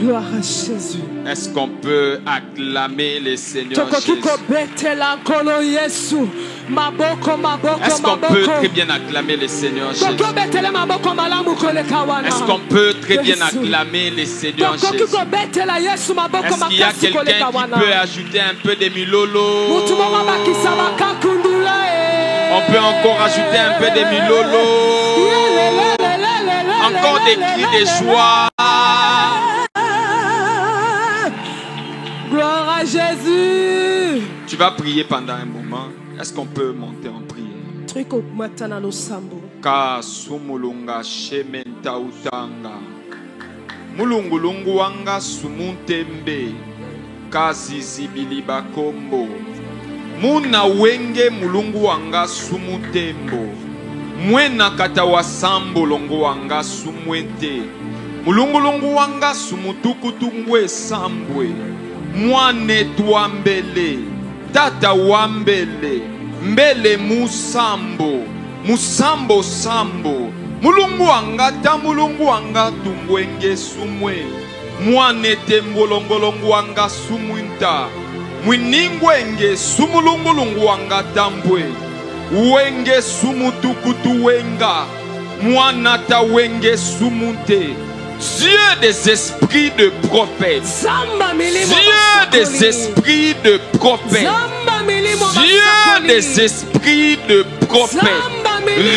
Gloire à Jésus. Est-ce qu'on peut acclamer le Seigneur Jésus? Est-ce qu'on peut très bien acclamer le Seigneur Jésus? Est-ce qu'on peut très bien acclamer le Seigneur Jésus? Est-ce qu'il y a quelqu'un qui peut ajouter un peu de milolo? On peut encore ajouter un peu de milolo. Encore des cris de joie. Gloire à Jésus. Tu vas prier pendant un moment. Est-ce qu'on peut monter en prière? Ka sumulunga shementa utanga. Mulungulungu wanga sumuntembe. Kazizi bakombo. Muna wenge mulungu wanga sumutembo. Mwena katawa sambo longo wanga sumwente. Mulungulungu wanga sumutukutungwe sambwe. Mwane tuambele. Tata wambele. Mbele musambo. Musambo sambo. Mulungu wanga ta mulungu wanga tungwenge sumwe. Mwane tembolongolongo wanga sumwinta. Mwiningwenge sumulungulungu wanga tambwe. Wenge sumutukutu wenga. Mwanata wenge sumunte. Dieu des esprits de prophètes. Dieu des esprits de prophètes. Dieu des esprits de prophètes.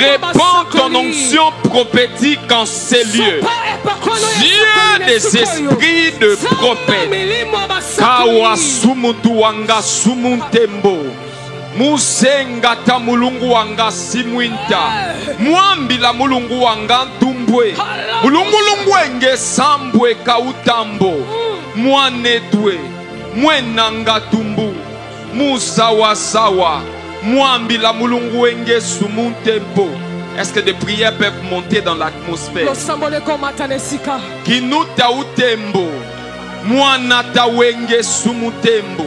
Répands ton onction prophétique en ces lieux. Dieu des esprits de prophètes. Kawa sumutu wanga sumuntembo. Musenga ta mulungu wanga simwinta. Mwambila mulungu wanga tumbwe. Mulungu wenge sambwe kautambo. Mwanetwe. Mwenanga tumbu. Musawasawa. Mwambila mulungu wenge sumuntembo. Est-ce que des prières peuvent monter dans l'atmosphère? Kinuta utembo. Mwanata wenge sumutembo.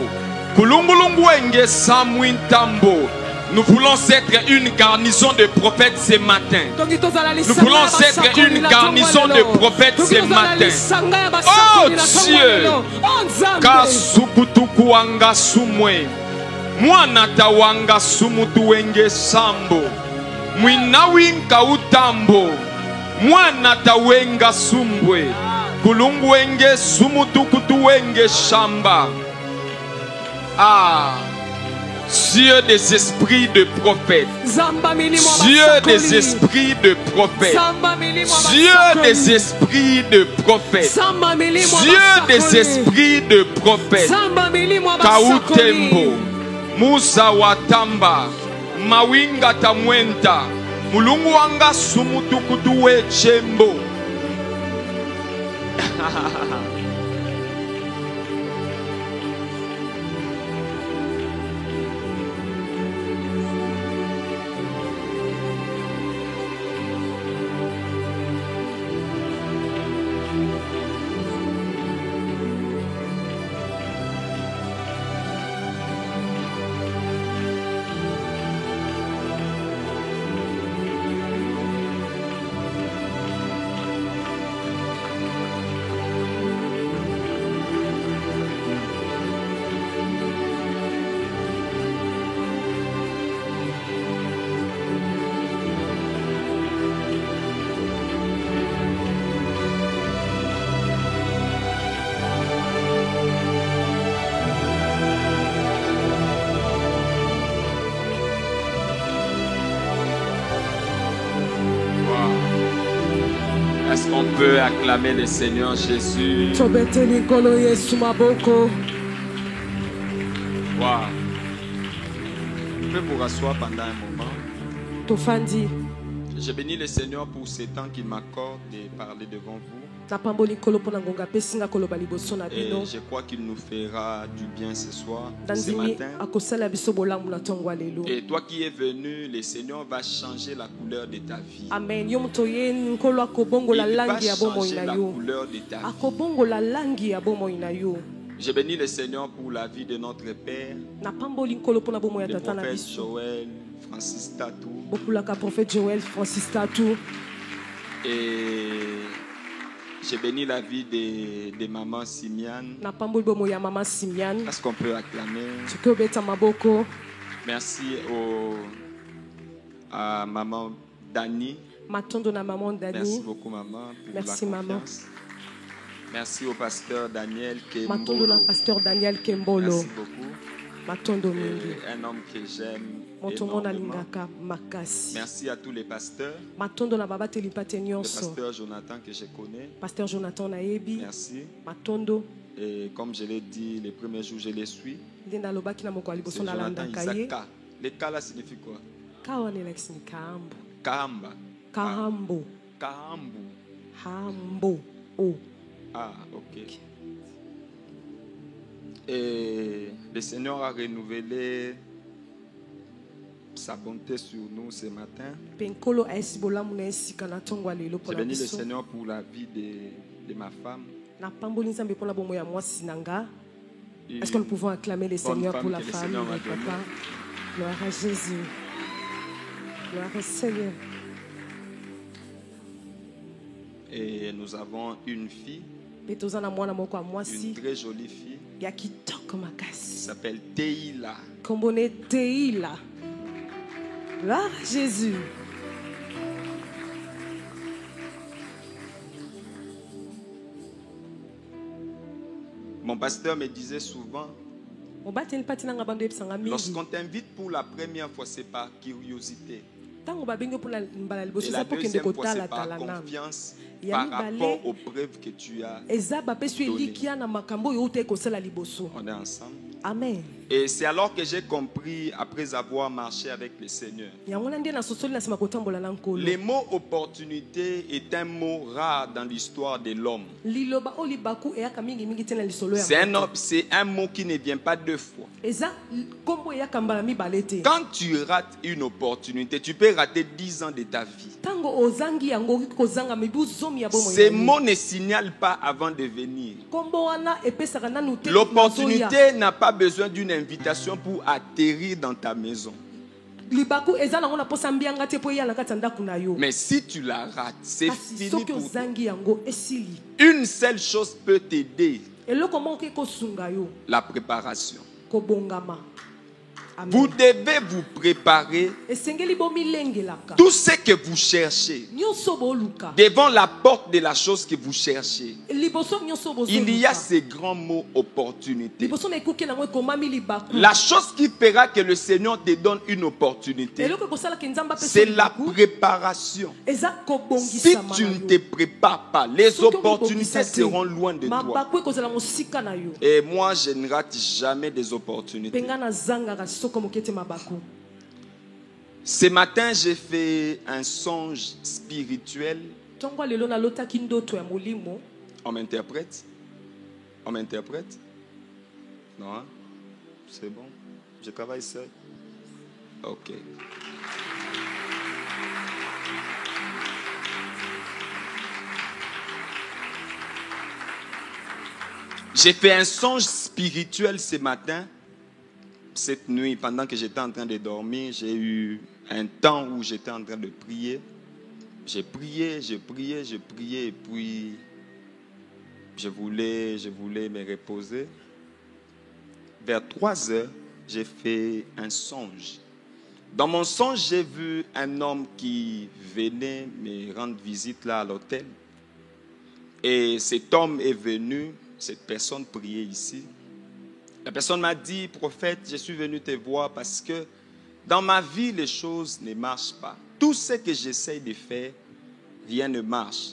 Kulungulungu wenge samwintambo. Nous voulons être une garnison de prophètes ce matin. Nous voulons être une garnison de prophètes ce matin. Oh Dieu! Kasukutuku wanga sumwe. Mwanata wanga sumutu wenge sambo. Mwinawinka utambo. Mwanata wenga sumbwe. Kulungu wenge sumutukutu wenge shamba. Ah, Dieu des esprits de prophètes. Dieu des esprits de prophètes. Dieu des esprits de prophètes. Dieu des esprits de prophètes. Kautembo, Musa watamba, Mawinga tamwenta, Mulungu wanga sumutukutu we chembo. Est-ce qu'on peut acclamer le Seigneur Jésus? Wow. Vous pouvez vous rasseoir pendant un moment. Je bénis le Seigneur pour ce temps qu'il m'accorde de parler devant vous. Et je crois qu'il nous fera du bien ce soir, ce matin. Et toi qui es venu, le Seigneur va changer la couleur de ta vie. Amen. Il va changer la couleur de ta vie. Je bénis le Seigneur pour la vie de notre Père, le prophète Joël Francis Tatou. Et J'ai béni la vie de maman Simiane. Na pamboli bomo ya mama Simiane. Est-ce qu'on peut acclamer? Tukobeta maboko. Merci à maman Dani. Matondo na maman Dani. Merci beaucoup maman pour Merci la maman. confiance. Merci au pasteur Daniel Kembolo. Matondo na pasteur Daniel Kembolo. Merci beaucoup. Matondo mingi. Un homme que j'aime Motongo na énormément. lingaka makasi. Merci à tous les pasteurs. Matondo na baba telipate Le nyonso. pasteur Jonathan que je connais. Pasteur Jonathan na yebi. Merci. Matondo. Et comme je l'ai dit, les premiers jours, je les suis. Ndenda lobaki na moko C'est aliboso na Jonathan landaka ye. Isaka. Les cas là signifie quoi? Kawa ni Lex ni Kahambo. Kahamba. Kahambo. Kahambu. Hambo. Oh. Ah, ok. Et le Seigneur a renouvelé sa bonté sur nous ce matin. Penkolo esibola muna esika na tongwa lelo J'ai pona béni le biso. Seigneur pour la vie de ma femme. Na pamboli nzambe pona bomo ya mwasi nanga. Une Est-ce que nous pouvons acclamer le bonne Seigneur femme pour la que le femme, Seigneur le m'a donnée. papa? Gloire à Jésus. Gloire au Seigneur. Et nous avons une fille, Betozana mwana moko ya une mwasi très jolie fille, ya kitoko qui makasi. s'appelle Teila. Kombone Teila. Gloire à Jésus. Mon pasteur me disait souvent, Mobateli pati nanga bando yebisanga mingi. lorsqu'on t'invite pour la première fois, c'est par curiosité. Tango babengi pona mbala Et liboso la za pokende deuxième fois, kotala c'est par tala nanga. confiance Ya par mibale. rapport aux preuves que tu as. Eza bapesu Donné. elikia na makambo yo te kosala liboso. On est ensemble. Amen. Et c'est alors que j'ai compris, après avoir marché avec le Seigneur, Yango na nde na sosoli na sima kotambola na nkolo. le mot opportunité est un mot rare dans l'histoire de l'homme. Liloba oli baku eyaka mingi mingi tena lisolo ya. C'est un mot qui ne vient pas deux fois. Eza kombo eyaka mbala mibale te. Quand tu rates une opportunité, tu peux rater 10 ans de ta vie. Tango ozangi yango kozanga mibu zomi ya bomo. Ces mots ne signalent pas avant de venir. Kombo wana epesaka nanu te. L'opportunité n'a pas besoin d'une invitation pour atterrir dans ta maison. Libaku eza nango na posa mbianga te po ya na kati ndako na yo. Mais si tu la rates, c'est Kasi fini soki pour toi. ozangi yango esili. Une seule chose peut t'aider, Eloko moko kosunga yo la préparation. kobongama. Amen. Vous devez vous préparer Esengeli bomi lengelaka. tout ce que vous cherchez Nyonso boluka. devant la porte de la chose que vous cherchez. Liboso nyonso bozo. Il y a ces grands mots opportunité. Liboso na ekuke nango ekomami libaku. La chose qui fera que le Seigneur te donne une opportunité, Eloko kosala ke nzamba pe c'est la préparation. Eza Si kobongisama tu na ne yo. te prépares pas, les Soki opportunités okobongisa te, seront loin de toi. mabaku ekozala mosika na yo. Et moi, je ne rate jamais des opportunités. Penga na zangaka soko mokete mabaku. Ce matin, j'ai fait un songe spirituel. Tongo lelo na lotaki ndoto ya molimo. On m'interprète? On m'interprète? Non, hein? C'est bon. Je travaille seul. Ok. J'ai fait un songe spirituel ce matin. Cette nuit, pendant que j'étais en train de dormir, j'ai eu un temps où j'étais en train de prier. J'ai prié, et puis je voulais me reposer. Vers 3 heures, j'ai fait un songe. Dans mon songe, j'ai vu un homme qui venait me rendre visite là à l'hôtel. Et cet homme est venu, cette personne priait ici. La personne m'a dit, prophète, je suis venu te voir parce que dans ma vie, les choses ne marchent pas. Tout ce que j'essaye de faire, rien ne marche.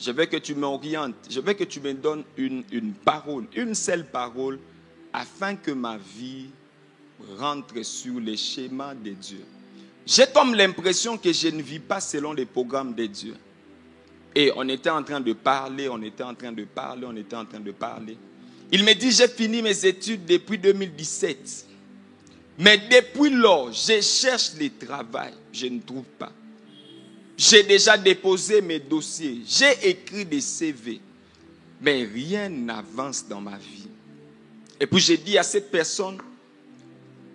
Je veux que tu m'orientes, je veux que tu me donnes une parole, une seule parole, afin que ma vie rentre sur les schémas de Dieu. J'ai comme l'impression que je ne vis pas selon les programmes de Dieu. Et on était en train de parler, Il me dit, j'ai fini mes études depuis 2017. Mais depuis lors, je cherche le travail, je ne trouve pas. J'ai déjà déposé mes dossiers, j'ai écrit des CV, mais rien n'avance dans ma vie. Et puis j'ai dit à cette personne,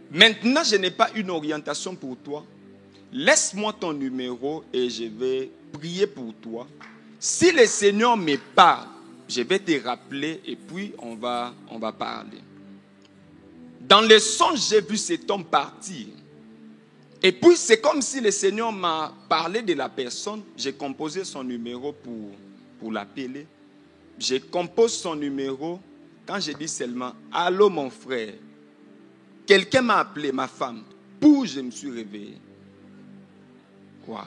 maintenant je n'ai pas une orientation pour toi. Laisse-moi ton numéro et je vais prier pour toi. Si le Seigneur me parle, je vais te rappeler et puis on va parler. Dans le songe, j'ai vu cet homme partir. Et puis c'est comme si le Seigneur m'a parlé de la personne. J'ai composé son numéro pour l'appeler. Je compose son numéro. Quand j'ai dit seulement « Allô mon frère », quelqu'un m'a appelé, ma femme. Puis je me suis réveillé. Waouh.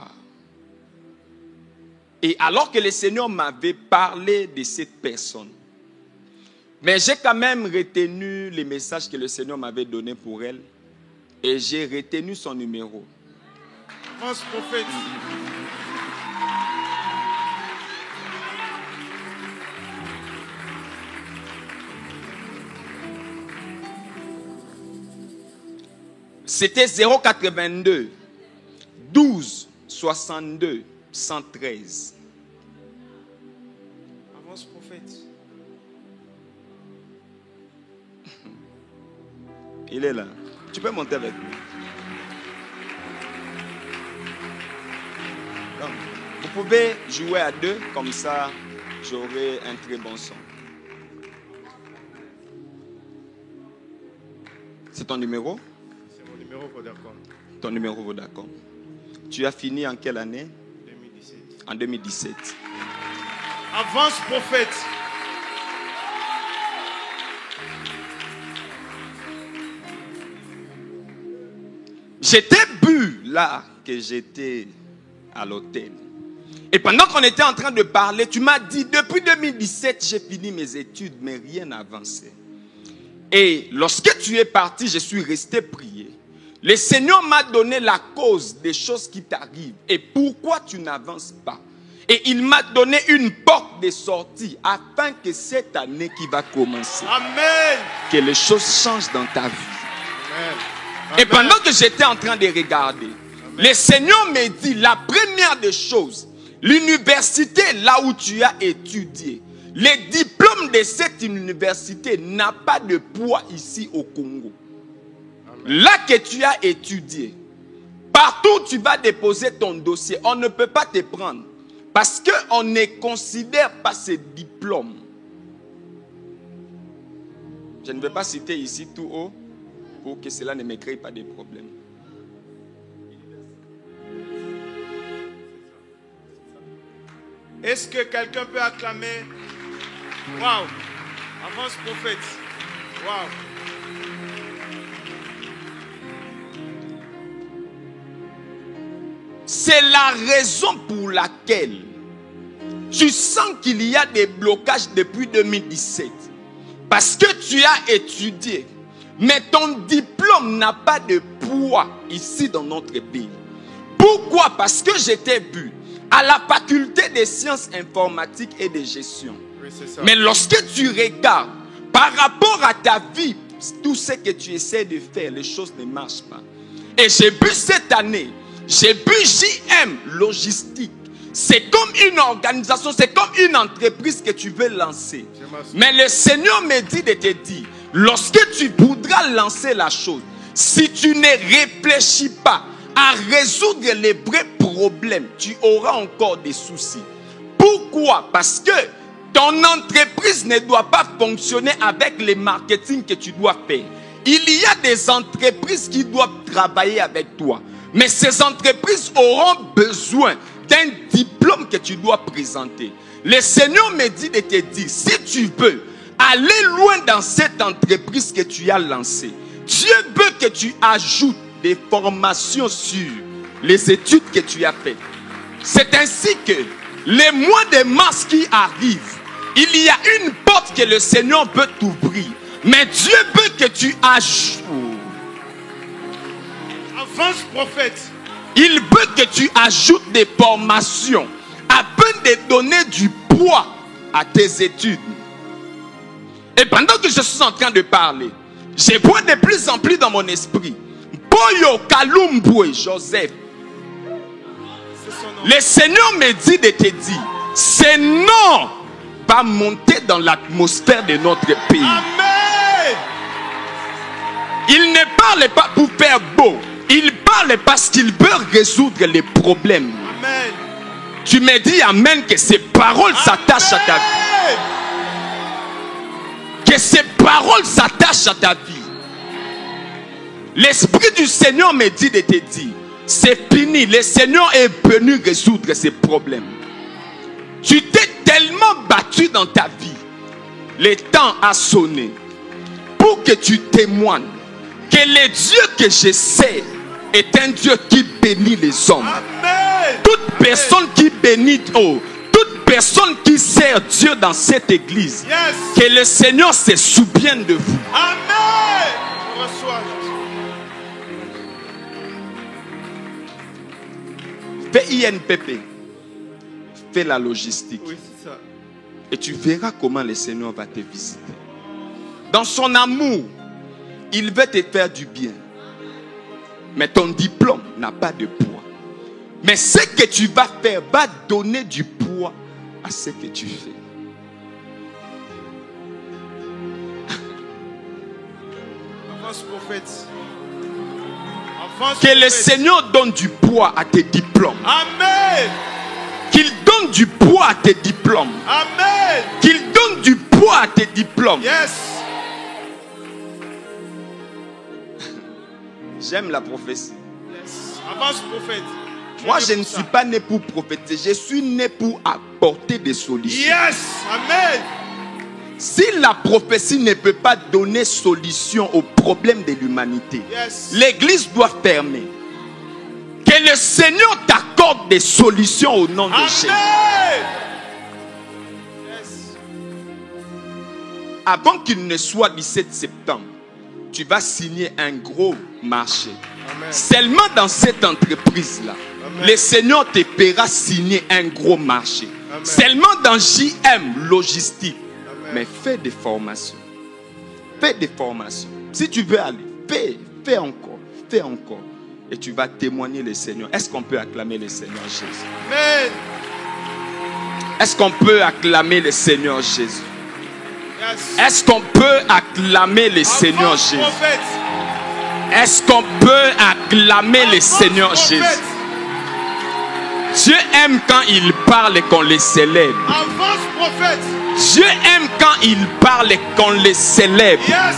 Et alors que le Seigneur m'avait parlé de cette personne, mais j'ai quand même retenu les messages que le Seigneur m'avait donnés pour elle. Et j'ai retenu son numéro. Avance, prophète. C'était 082 12 62 113. Avance, prophète. Il est là. Tu peux monter avec lui. Donc, vous pouvez jouer à deux, comme ça, j'aurai un très bon son. C'est ton numéro? C'est mon numéro Vodacom. Ton numéro Vodacom. Tu as fini en quelle année? 2017. En 2017. Avance, prophète. J'étais bu là que j'étais à l'hôtel. Et pendant qu'on était en train de parler, tu m'as dit, depuis 2017, j'ai fini mes études, mais rien n'a avancé. Et lorsque tu es parti, je suis resté prier. Le Seigneur m'a donné la cause des choses qui t'arrivent et pourquoi tu n'avances pas. Et il m'a donné une porte de sortie afin que cette année qui va commencer, Amen, que les choses changent dans ta vie. Amen. Et pendant que j'étais en train de regarder, le Seigneur me dit, la première des choses, l'université là où tu as étudié, les diplômes de cette université n'a pas de poids ici au Congo. Amen. Là que tu as étudié, partout où tu vas déposer ton dossier, on ne peut pas te prendre. Parce qu'on ne considère pas ces diplômes. Je ne vais pas citer ici tout haut pour que cela ne me crée pas de problèmes. Est-ce que quelqu'un peut acclamer? Waouh! Avance, prophète. Waouh! C'est la raison pour laquelle tu sens qu'il y a des blocages depuis 2017. Parce que tu as étudié, mais ton diplôme n'a pas de poids ici dans notre pays. Pourquoi? Parce que j'étais vu à la faculté des sciences informatiques et de gestion. Oui, c'est ça. Mais lorsque tu regardes par rapport à ta vie, tout ce que tu essaies de faire, les choses ne marchent pas. Et j'ai vu cette année, j'ai vu JM Logistique. C'est comme une organisation, c'est comme une entreprise que tu veux lancer. Mais le Seigneur me dit de te dire, lorsque tu voudras lancer la chose, si tu ne réfléchis pas à résoudre les vrais problèmes, tu auras encore des soucis. Pourquoi? Parce que ton entreprise ne doit pas fonctionner avec le marketing que tu dois faire. Il y a des entreprises qui doivent travailler avec toi. Mais ces entreprises auront besoin d'un diplôme que tu dois présenter. Le Seigneur me dit de te dire, si tu veux aller loin dans cette entreprise que tu as lancée, Dieu veut que tu ajoutes des formations sur les études que tu as faites. C'est ainsi que les mois de mars qui arrivent, il y a une porte que le Seigneur veut t'ouvrir. Mais Dieu veut que tu ajoutes. Avance, prophète. Il veut que tu ajoutes des formations afin de donner du poids à tes études. Et pendant que je suis en train de parler, je vois de plus en plus dans mon esprit Boyo Kalumbwe Joseph. Le Seigneur me dit de te dire, ce nom va monter dans l'atmosphère de notre pays. Amen. Il ne parle pas pour faire beau. Il parle parce qu'il veut résoudre les problèmes. Amen. Tu me dis amen que ces paroles s'attachent à ta vie. Que ces paroles s'attachent à ta vie. L'Esprit du Seigneur me dit de te dire, c'est fini. Le Seigneur est venu résoudre ces problèmes. Tu t'es tellement battu dans ta vie. Le temps a sonné pour que tu témoignes que le Dieu que je sais est un Dieu qui bénit les hommes. Amen. Toute personne qui bénit, toute personne qui sert Dieu dans cette église, Yes. que le Seigneur se souvienne de vous. Amen. Reçois. Fais INPP. Fais la logistique. Oui, c'est ça. Et tu verras comment le Seigneur va te visiter. Dans son amour, il veut te faire du bien. Mais ton diplôme n'a pas de poids. Mais ce que tu vas faire va donner du poids à ce que tu fais. Avance, prophète. Avance, Que le prophète. Seigneur donne du poids à tes diplômes. Amen. Qu'il donne du poids à tes diplômes. Amen. Qu'il donne du poids à tes diplômes. Yes. J'aime la prophétie. Yes. Avance, prophète. Moi, je ne suis pas né pour prophétiser. Je suis né pour apporter des solutions. Yes. Amen. Si la prophétie ne peut pas donner solution aux problèmes de l'humanité, Yes. l'église doit fermer. Que le Seigneur t'accorde des solutions au nom de Jésus. Amen. Yes. Avant qu'il ne soit 17 septembre, tu vas signer un gros marché. Amen. Seulement dans cette entreprise-là, Amen. le Seigneur te fera signer un gros marché. Amen. Seulement dans JM Logistique. Amen. Mais fais des formations. Fais des formations. Si tu veux aller, fais encore. Fais encore. Et tu vas témoigner le Seigneur. Est-ce qu'on peut acclamer le Seigneur Jésus? Amen. Est-ce qu'on peut acclamer le Seigneur Jésus? Yes. Est-ce qu'on peut acclamer le Seigneur Avance, Jésus? prophète. Est-ce qu'on peut acclamer le Avance, Seigneur prophète. Jésus? Dieu aime quand il parle et qu'on le célèbre. Avance, prophète. Dieu aime quand il parle et qu'on le célèbre. Yes.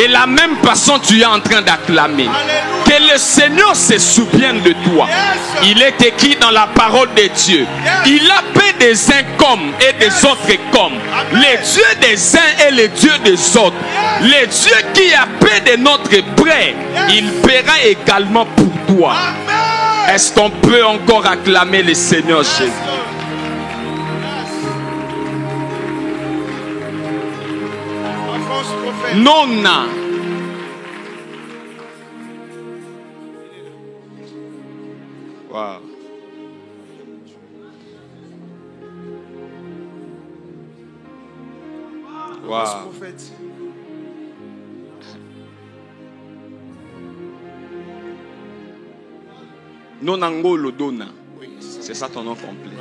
Et la même façon, tu es en train d'acclamer. Alléluia. Que le Seigneur se souvienne de toi. Yes. Il est écrit dans la parole de Dieu. Yes. Il a fait des uns comme et des Yes. autres comme. Amen. Les dieux des uns et les dieux des autres. Yes. Les dieux qui a fait de notre près, Yes. il fera également pour toi. Amen. Est-ce qu'on peut encore acclamer le Seigneur Yes. Jésus? Yes. Avance, prophète. Nona. Wow. Avance, Wow. prophète. Nonangolo Dona. Oui, C'est ça ton nom complet.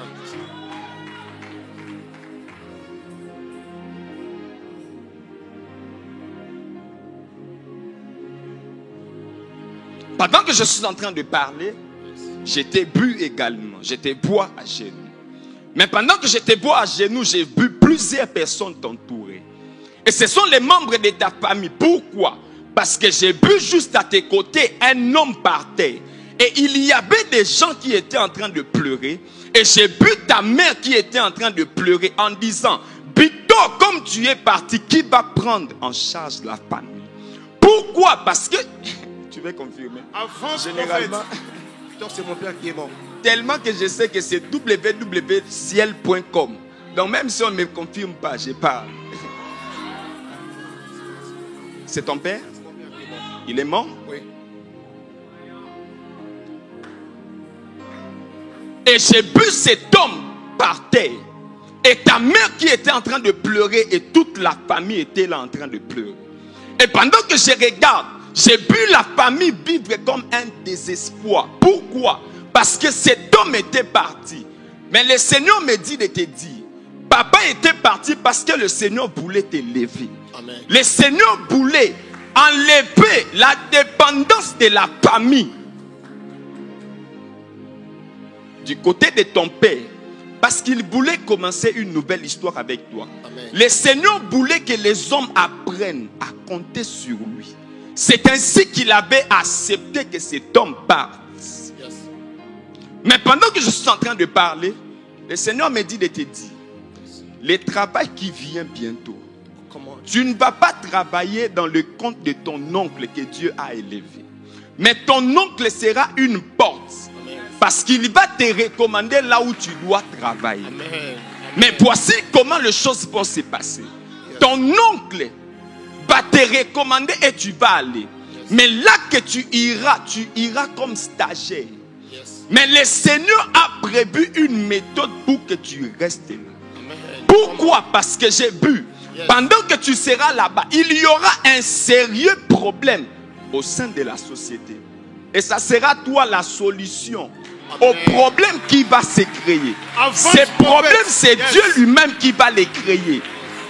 Pendant que je suis en train de parler, j'étais bu également. J'étais bois à genoux. Mais pendant que j'étais bois à genoux, j'ai vu plusieurs personnes t'entourer. Et ce sont les membres de ta famille. Pourquoi? Parce que j'ai vu juste à tes côtés un homme par terre. Et il y avait des gens qui étaient en train de pleurer. Et j'ai vu ta mère qui était en train de pleurer en disant, Victor, comme tu es parti, qui va prendre en charge la famille? Pourquoi? Parce que, tu veux confirmer? Avance, Généralement, prophète. Victor, c'est mon père qui est mort. tellement que je sais que c'est www.ciel.com. Donc même si on ne me confirme pas, je parle. C'est ton père? C'est mon père qui est mort. Il est mort? Oui. Et j'ai vu cet homme par terre. Et ta mère qui était en train de pleurer et toute la famille était là en train de pleurer. Et pendant que je regarde, j'ai vu la famille vivre comme un désespoir. Pourquoi? Parce que cet homme était parti. Mais le Seigneur me dit de te dire, papa était parti parce que le Seigneur voulait t'élever. Amen. Le Seigneur voulait enlever la dépendance de la famille. Du côté de ton père, Parce qu'il voulait commencer une nouvelle histoire avec toi. Amen. Le Seigneur voulait que les hommes apprennent à compter sur lui. C'est ainsi qu'il avait accepté que cet homme parte. Yes. Mais pendant que je suis en train de parler, le Seigneur me dit de te dire, le travail qui vient bientôt, Comment? tu ne vas pas travailler dans le compte de ton oncle que Dieu a élevé. Mais ton oncle sera une porte. Amen. Parce qu'il va te recommander là où tu dois travailler. Amen. Mais voici comment les choses vont se passer. Ton oncle va te recommander et tu vas aller. Mais là que tu iras comme stagiaire. Yes. Mais le Seigneur a prévu une méthode pour que tu restes là. Amen. Pourquoi? Parce que j'ai vu, Yes. pendant que tu seras là-bas, il y aura un sérieux problème au sein de la société. Et ça sera toi la solution au problème qui va se créer. Avance, Ces problèmes, prophète. c'est Yes. Dieu lui-même qui va les créer.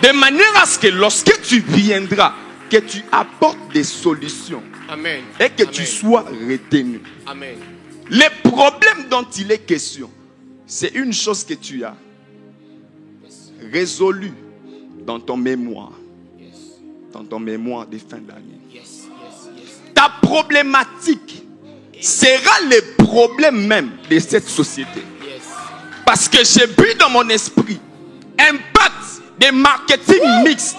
De manière à ce que lorsque tu viendras, que tu apportes des solutions Amen. et que Amen. tu sois retenu. Amen. Les problèmes dont il est question, c'est une chose que tu as résolue dans ton mémoire. Yes. Dans ton mémoire de fin d'année. Yes. Yes. Yes. Ta problématique sera le problème même de cette société. Yes. Parce que j'ai vu dans mon esprit impact des marketing mixtes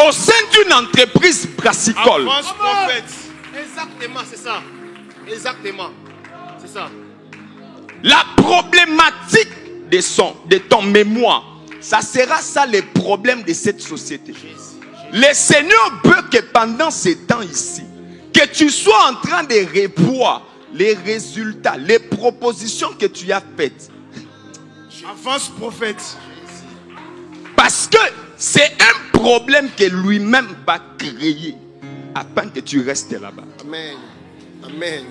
au sein d'une entreprise brassicole. Avance, prophète. Exactement, c'est ça. Exactement. C'est ça. La problématique de ton mémoire, ça sera ça le problème de cette société. Le Seigneur veut que pendant ces temps ici, que tu sois en train de revoir les résultats, les propositions que tu as faites. Avance, prophète. Parce que c'est un problème que lui-même va créer afin que tu restes là-bas. Amen. Amen.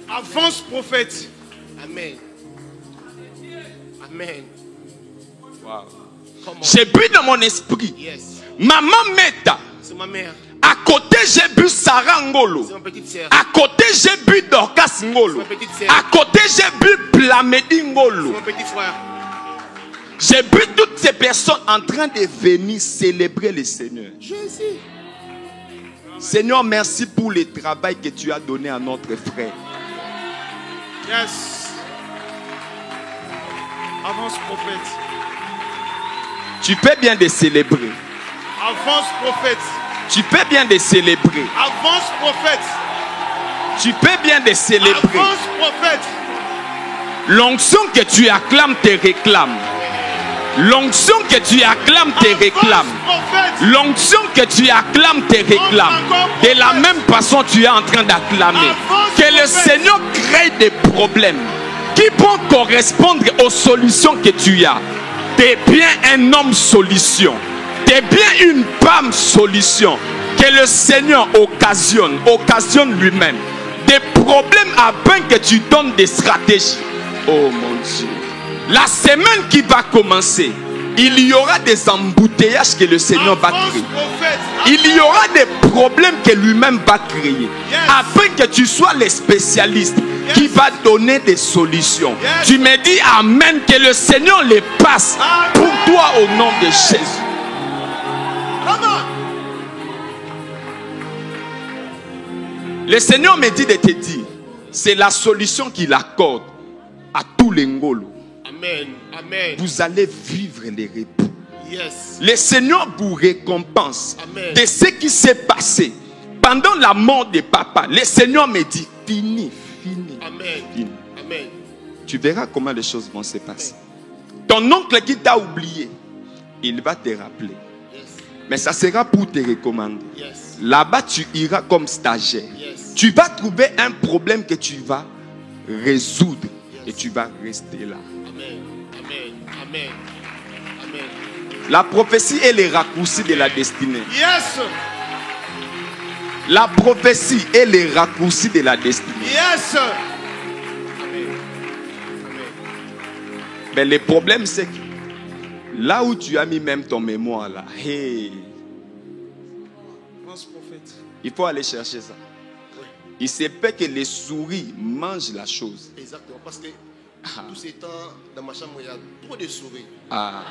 Avance, prophète. Amen. Amen. Wow. Come on. J'ai vu dans mon esprit, Yes. maman Meta, C'est ma mère. à côté j'ai vu Sarah Ngolo, C'est ma petite sœur. à côté j'ai vu Dorcas Ngolo, Ma petite sœur. à côté j'ai vu Plamedi C'est Ngolo. mon petit frère. J'ai vu toutes ces personnes en train de venir célébrer le Seigneur. Jésus. Seigneur, merci pour le travail que tu as donné à notre frère. Yes. Avance, prophète. Tu fais bien de célébrer. Avance, prophète. Tu fais bien de célébrer. Avance, prophète. Tu fais bien de célébrer. Avance, prophète. L'onction que tu acclames te réclame. L'onction que tu acclames te réclame. Avance, prophète. L'onction que tu acclames te réclame. De la même façon, tu es en train d'acclamer. Que le Seigneur crée des problèmes qui vont correspondre aux solutions que tu as. Tu es bien un homme solution. Tu es bien une femme solution. Que le Seigneur occasionne lui-même des problèmes afin que tu donnes des stratégies. Oh mon Dieu. La semaine qui va commencer, il y aura des embouteillages que le Seigneur va Avance, créer. prophète. Il y aura des problèmes que lui-même va créer. Afin que tu sois le spécialiste qui va donner des solutions. Yes. Tu me dis Amen, que le Seigneur les passe pour toi au nom de Jésus. Le Seigneur me dit de te dire, c'est la solution qu'il accorde à tous les Ngolo. Amen. Amen. Vous allez vivre les repos. Yes. Le Seigneur vous récompense Amen. de ce qui s'est passé pendant la mort de papa. Le Seigneur me dit, fini. Amen. Fini. Amen. Tu verras comment les choses vont se passer. Ton oncle qui t'a oublié, il va te rappeler. Yes. Mais ça sera pour te recommander. Yes. Là-bas, tu iras comme stagiaire. Yes. Tu vas trouver un problème que tu vas résoudre. Et tu vas rester là. Amen. Amen. Amen. Amen. La prophétie est le raccourci de la destinée. Yes. La prophétie est le raccourci de la destinée. Yes. Amen. Amen. Mais le problème, c'est que là où tu as mis même ton mémoire là, hey, Avance, prophète. il faut aller chercher ça. Il se peut que les souris mangent la chose. Exactement. Parce que Tous ces temps, dans ma chambre, il y a trop de souris. Ah.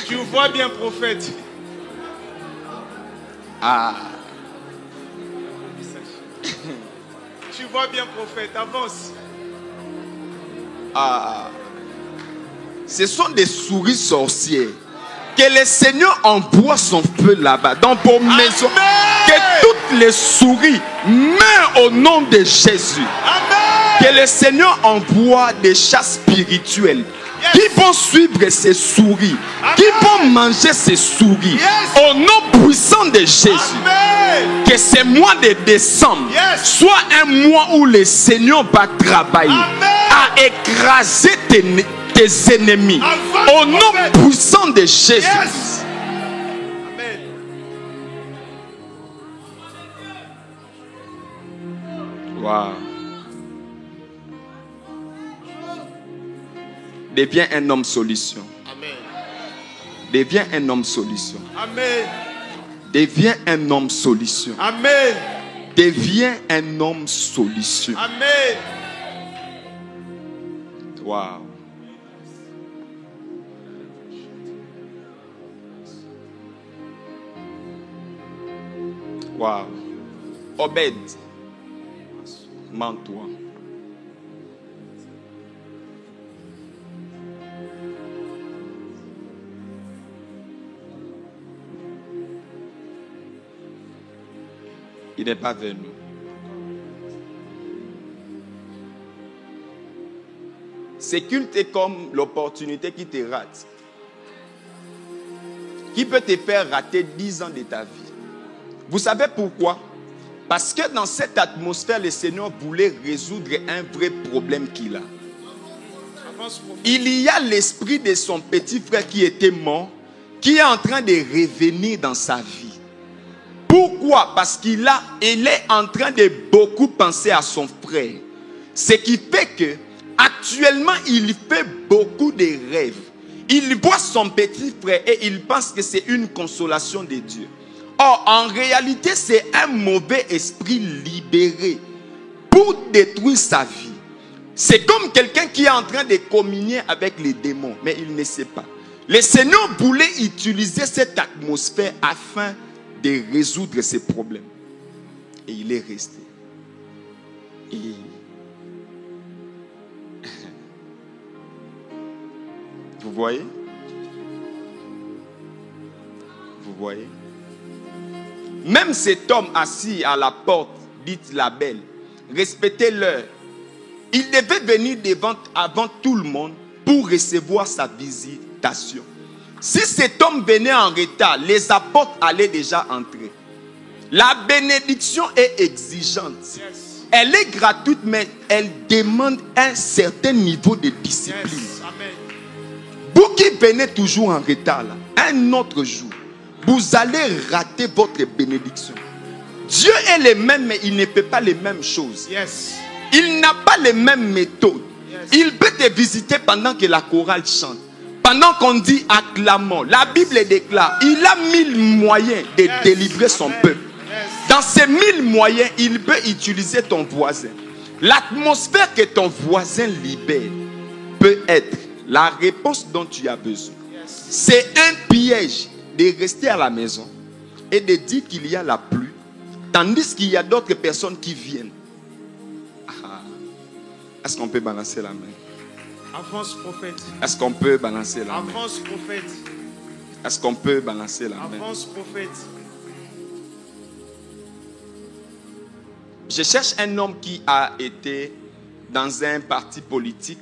Tu vois bien, prophète. Ah. Tu vois bien, prophète. Avance. Ah. Ce sont des souris sorcières. Que le Seigneur envoie son feu là-bas, dans vos maisons. Que toutes les souris meurent au nom de Jésus. Amen. Que le Seigneur envoie des chats spirituels qui vont suivre ces souris, qui vont manger ces souris. Au nom puissant de Jésus. Amen. Que ce mois de décembre soit un mois où le Seigneur va travailler à écraser tes ennemis. Au nom puissant de Jésus. Amen. Wow. Deviens un homme solution. Amen. Deviens un homme solution. Amen. Deviens un homme solution. Amen. Deviens un homme solution. Amen. Wow. Wow. Obed. Mens-toi. Il n'est pas venu. Ce culte est comme l'opportunité qui te rate. Qui peut te faire rater 10 ans de ta vie. Vous savez pourquoi? Parce que dans cette atmosphère, le Seigneur voulait résoudre un vrai problème qu'il a. Il y a l'esprit de son petit frère qui était mort, qui est en train de revenir dans sa vie. Pourquoi? Parce qu'il est en train de beaucoup penser à son frère. Ce qui fait que actuellement, il fait beaucoup de rêves. Il voit son petit frère et il pense que c'est une consolation de Dieu. Or, en réalité, c'est un mauvais esprit libéré pour détruire sa vie. C'est comme quelqu'un qui est en train de communier avec les démons, mais il ne sait pas. Le Seigneur voulait utiliser cette atmosphère afin de résoudre ses problèmes. Et il est resté. Et vous voyez? Vous voyez? Même cet homme assis à la porte, dite la belle, respectez-le. Il devait venir avant tout le monde pour recevoir sa visitation. Si cet homme venait en retard, les apôtres allaient déjà entrer. La bénédiction est exigeante. Elle est gratuite, mais elle demande un certain niveau de discipline. Vous qui venez toujours en retard, là, un autre jour, vous allez rater votre bénédiction. Dieu est le même, mais il ne fait pas les mêmes choses. Il n'a pas les mêmes méthodes. Il peut te visiter pendant que la chorale chante. Pendant qu'on dit acclamons. La Bible déclare, il a 1000 moyens de délivrer son peuple. Dans ces 1000 moyens, il peut utiliser ton voisin. L'atmosphère que ton voisin libère peut être la réponse dont tu as besoin. C'est un piège de rester à la maison et de dire qu'il y a la pluie, tandis qu'il y a d'autres personnes qui viennent. Est-ce qu'on peut balancer la main? Avance, prophète. Est-ce qu'on peut balancer la main? Avance, prophète. Est-ce qu'on peut balancer la main? Avance, prophète. Je cherche un homme qui a été dans un parti politique.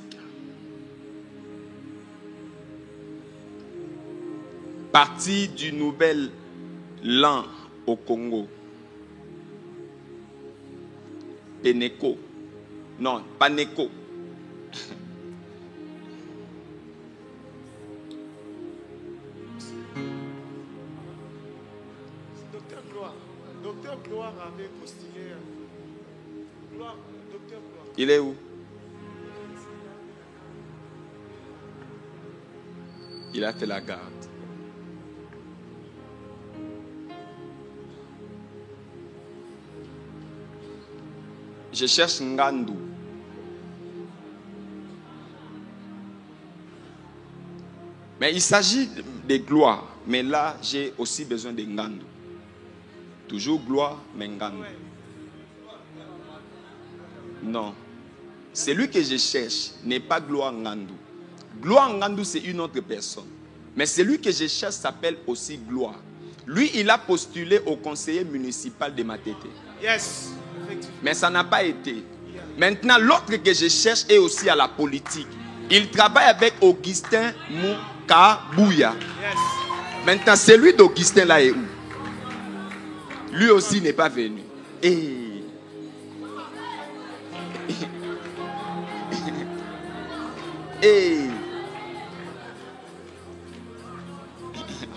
Parti du Nouvel Lan au Congo. Pénéco. Non, Panéco. Docteur Gloire avait postulé. Docteur Gloire. Il est où? Il a fait la garde. Je cherche Ngandou. Mais il s'agit de gloire. Mais là, j'ai aussi besoin de Ngandu. Toujours gloire, mais Ngandu. Non. Celui que je cherche n'est pas gloire Ngandu. Gloire Ngandu, c'est une autre personne. Mais celui que je cherche s'appelle aussi gloire. Lui, il a postulé au conseiller municipal de Matete. Yes. Mais ça n'a pas été. Maintenant, l'autre que je cherche est aussi à la politique. Il travaille avec Augustin Moukabouya. Yes. Maintenant, celui d'Augustin là est où? Lui aussi n'est pas venu. Et...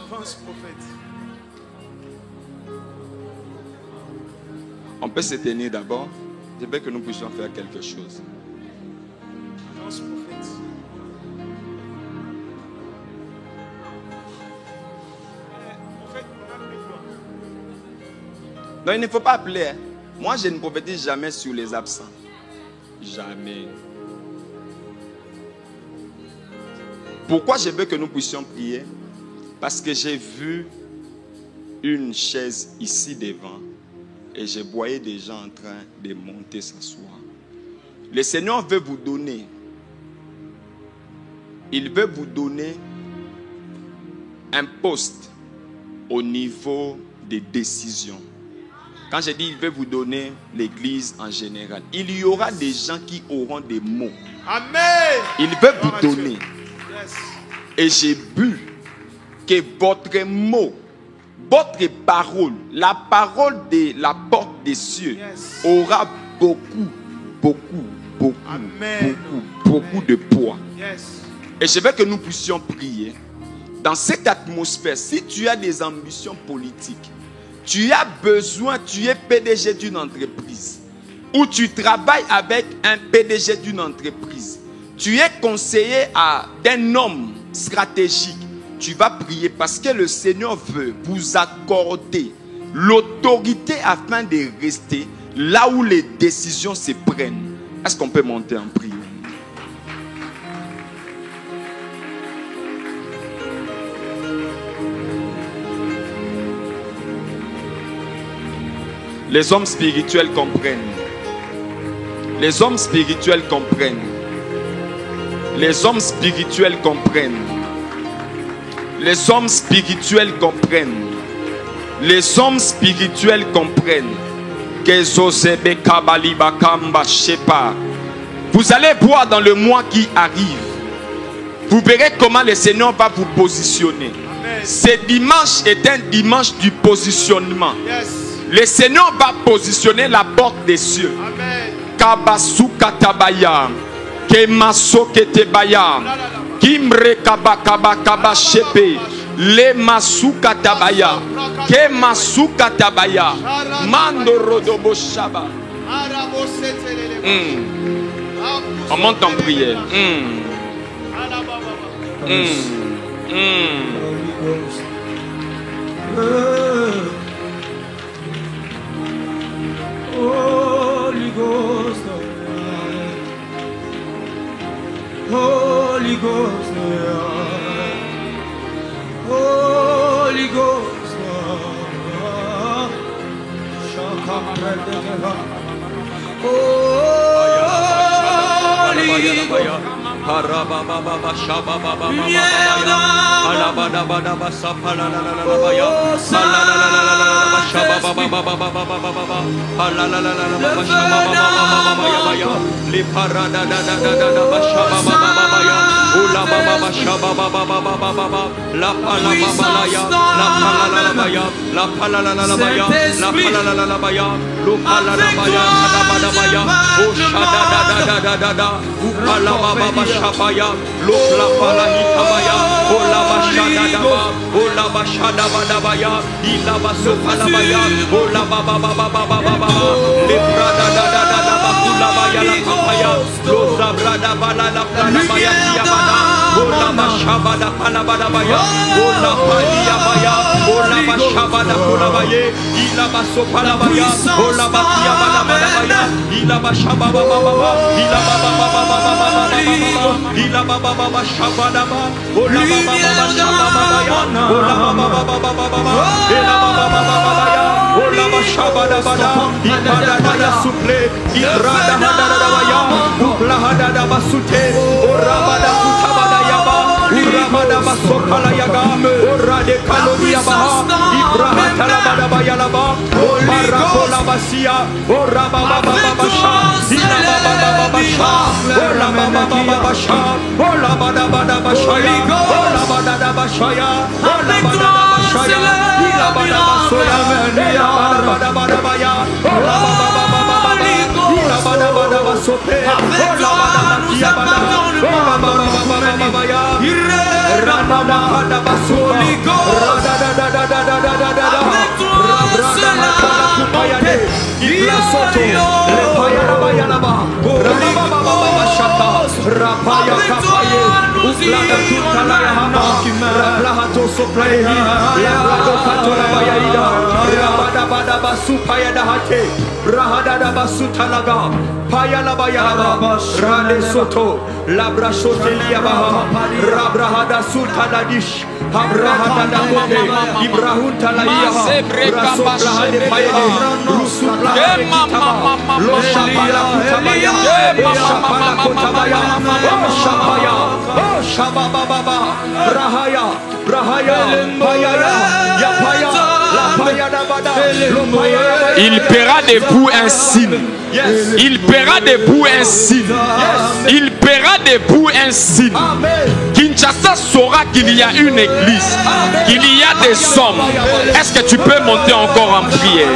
Avance, prophète. On peut se tenir d'abord. Je veux que nous puissions faire quelque chose. Avance, prophète. Prophète, on a appelé quoi? Non, il ne faut pas appeler. Hein. Moi, je ne prophétise jamais sur les absents. Jamais. Pourquoi je veux que nous puissions prier? Parce que j'ai vu une chaise ici devant et je voyais des gens en train de monter s'asseoir. Le Seigneur veut vous donner. Il veut vous donner un poste au niveau des décisions. Quand je dis il veut vous donner l'église en général, il y aura des gens qui auront des mots. Amen. Il veut vous donner. Yes. Et j'ai vu que votre mot, votre parole, la parole de la porte des cieux, Yes. aura beaucoup Amen. beaucoup de poids. Yes. Et je veux que nous puissions prier. Dans cette atmosphère, si tu as des ambitions politiques, tu as besoin, tu es PDG d'une entreprise, ou tu travailles avec un PDG d'une entreprise, tu es conseiller d'un homme stratégique, tu vas prier parce que le Seigneur veut vous accorder l'autorité afin de rester là où les décisions se prennent. Est-ce qu'on peut monter en prière? Les hommes spirituels comprennent. Les hommes spirituels comprennent. Les hommes spirituels comprennent. Les hommes spirituels comprennent. Les hommes spirituels comprennent. Vous allez voir dans le mois qui arrive. Vous verrez comment le Seigneur va vous positionner. Amen. Ce dimanche est un dimanche du positionnement. Yes. Le Seigneur va positionner la porte des cieux. Amen. Kabasuka tabaya, Kemasoke tebaya, Kimre kabakaba kabashepe, Le masuka tabaya, Kemasuka tabaya, Mando rodobo shaba. On monte en prière. Holy Ghost, Holy Ghost, Holy Ghost, Holy Ghost. Parababa shaba baba alabada bada basa pala la la la baya sala la la la la shaba baba baba baba baba pala la la la baba shaba baba baba baya li parada da da da da shaba baba baba ya ula baba shaba baba baba baba la pala baba la ya la pala la baya la pala la baya la pala la baya lu pala la baya da bada baya o shada da da da da upala baba Shabaya, Lokla Palahitabaya, Ola Bashada Daba, Ola Bashada Badabaya, Ilaba Sopalabaya, Ola Baba Baba Baba Baba, Lebrada Dada Dada Bakula Baya La Kapaya, Loza Brada Bala La Planabaya Yabada, Ola Bashabada Palabadabaya, Ola Paliyabaya, Ola Bashaba Rabada Kolabaye, Ilaba Sopalabaya, Olabatia Balabaya, Ilaba Shababa Baba, Ilaba Baba, Ilaba Baba Shabadaba, Olaba Baba Shababaya, Olaba Baba, Ilaba Baba, Olaba Shabadabada, Ipadaya Suple, Ibrada Hadadabaya, Uplahada Basute, Orabada Kutabadayaba, Urabada Basopalayaga, Orade Kaloriabaha, Ibrahata Labadabayalaba, Orakola Basia, Orababa Basha, Ilababa Basha, Olababa Basha, Olabada Bashaya, Olabada Bashaya, Olabada Bashaya, Ilabada Basoya, Ilabada Badabaya, Olababa Ilabada Basope, Olabada Bakia, Ranada Basoligo, Rabrahada Sultanadish, Abrahada Ibrahim Talaya, Rasoplahade Payade, Rusupla, Loshapala Kutabaya, Shapala Kutabaya, Shapaya, Shababa, Brahaya, Payaya, Yapaya, Il paiera des bouts un signe. Il paiera des bouts un signe. Il paiera des bouts un signe. Kinshasa saura qu'il y a une église, qu'il y a des hommes. Est-ce que tu peux monter encore en prière?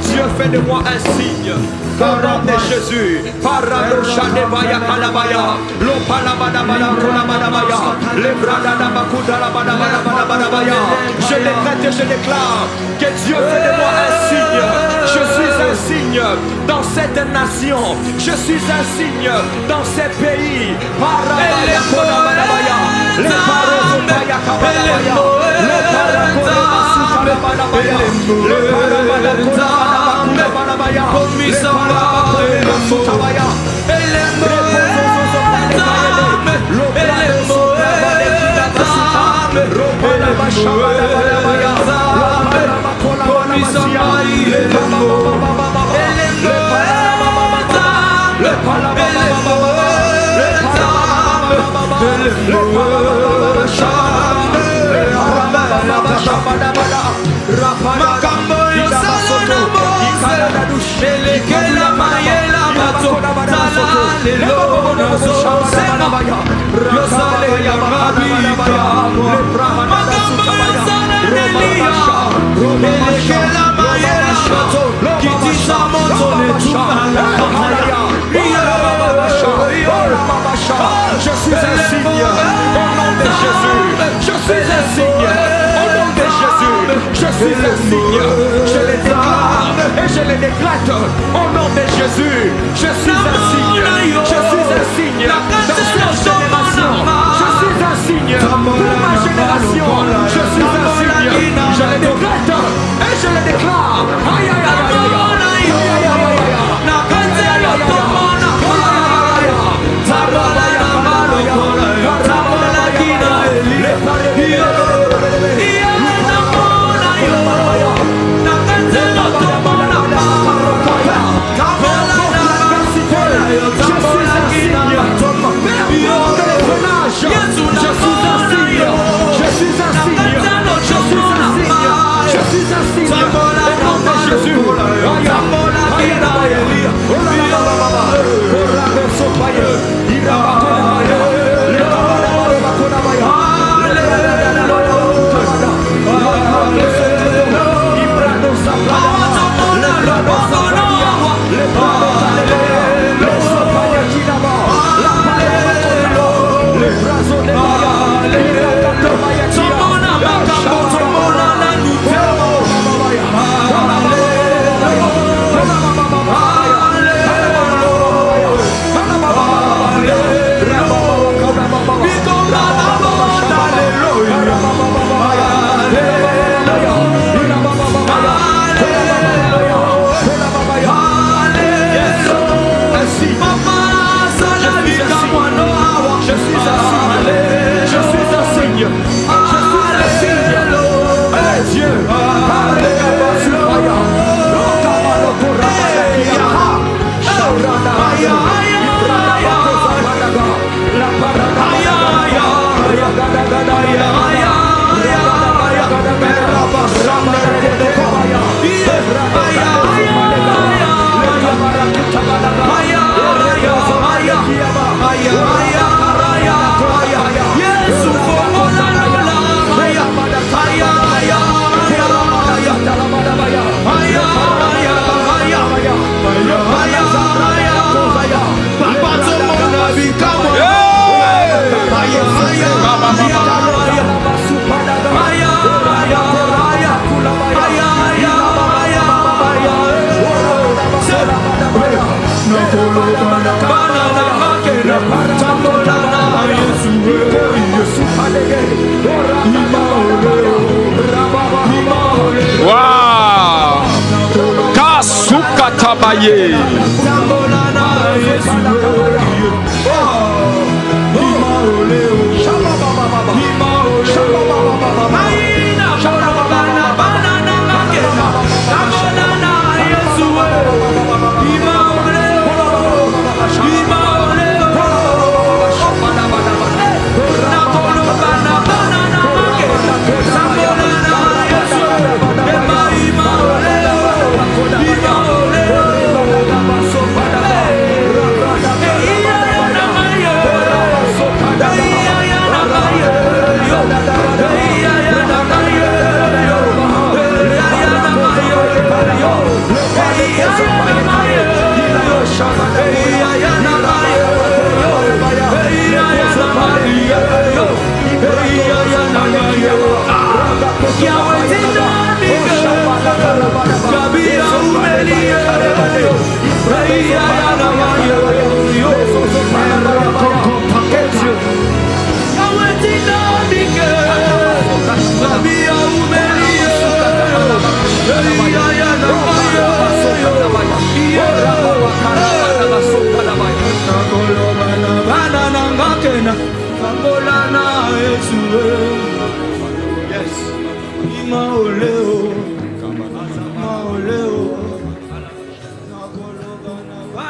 Dieu fait de moi un signe. Au nom de Jésus, Paradosha de Vaya Kalabaya, Lopalabadabaya, Kolabadabaya, Lebradabakudalabadabaya. Je décrète et je déclare que Dieu fait de moi un signe. Je suis un signe dans cette nation. Je suis un signe dans ces pays. Paradabaya, Kolabadabaya, les paroles de Vaya Kalabaya, les paroles de Vaya je suis un signe au nom de Jésus. Je suis un signe au nom de Jésus. Je suis un signe. Je les déclare et je les décrète au nom de Jésus. Je suis un signe. Je suis un signe dans cette génération. Je suis un signe pour ma génération. Je suis un signe. Je les décrète et je les déclare. Aïe aïe aïe aïe aïe. Je suis un signe ye.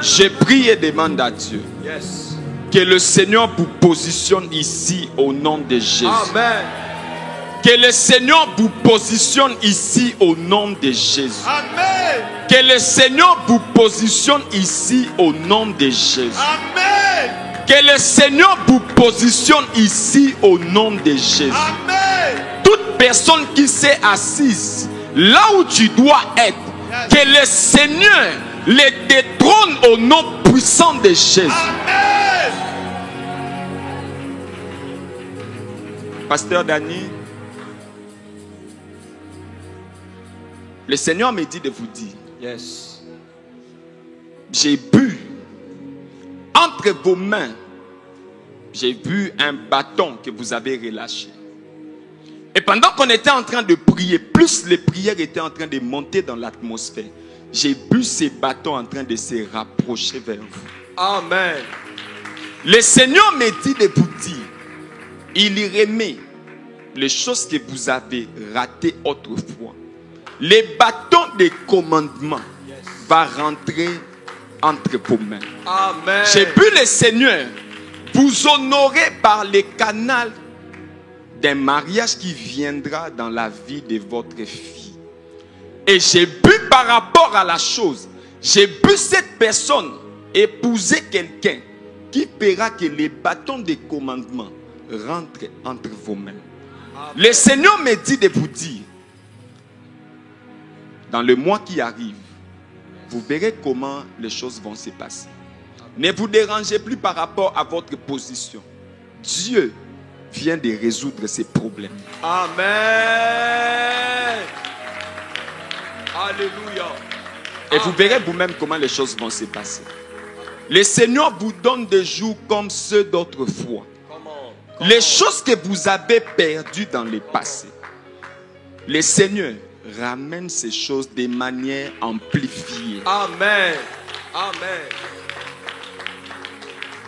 Je prie et demande à Dieu que le Seigneur vous positionne ici au nom de Jésus. Amen. Que le Seigneur vous positionne ici au nom de Jésus. Amen. Que le Seigneur vous positionne ici au nom de Jésus. Amen. Que le Seigneur vous positionne ici au nom de Jésus. Amen. Toute personne qui s'est assise là où tu dois être, que le Seigneur les détrône au nom puissant de Jésus. Amen. Pasteur Dani, le Seigneur me dit de vous dire, Yes. j'ai bu entre vos mains, j'ai vu un bâton que vous avez relâché. Et pendant qu'on était en train de prier, plus les prières étaient en train de monter dans l'atmosphère, j'ai vu ces bâtons en train de se rapprocher vers vous. Amen. Le Seigneur me dit de vous dire, il remet les choses que vous avez ratées autrefois. Les bâtons de commandement va rentrer entre vos mains. Amen. J'ai vu le Seigneur vous honorer par le canal d'un mariage qui viendra dans la vie de votre fille. Et j'ai vu par rapport à la chose, j'ai vu cette personne épouser quelqu'un qui fera que les bâtons de commandement rentrent entre vos mains. Amen. Le Seigneur me dit de vous dire, dans le mois qui arrive, vous verrez comment les choses vont se passer. Ne vous dérangez plus par rapport à votre position. Dieu vient de résoudre ces problèmes. Amen. Alléluia. Et vous verrez vous-même comment les choses vont se passer. Le Seigneur vous donne des jours comme ceux d'autrefois. Comment? Les choses que vous avez perdues dans le passé. Le Seigneur ramène ces choses de manière amplifiée. Amen. Amen.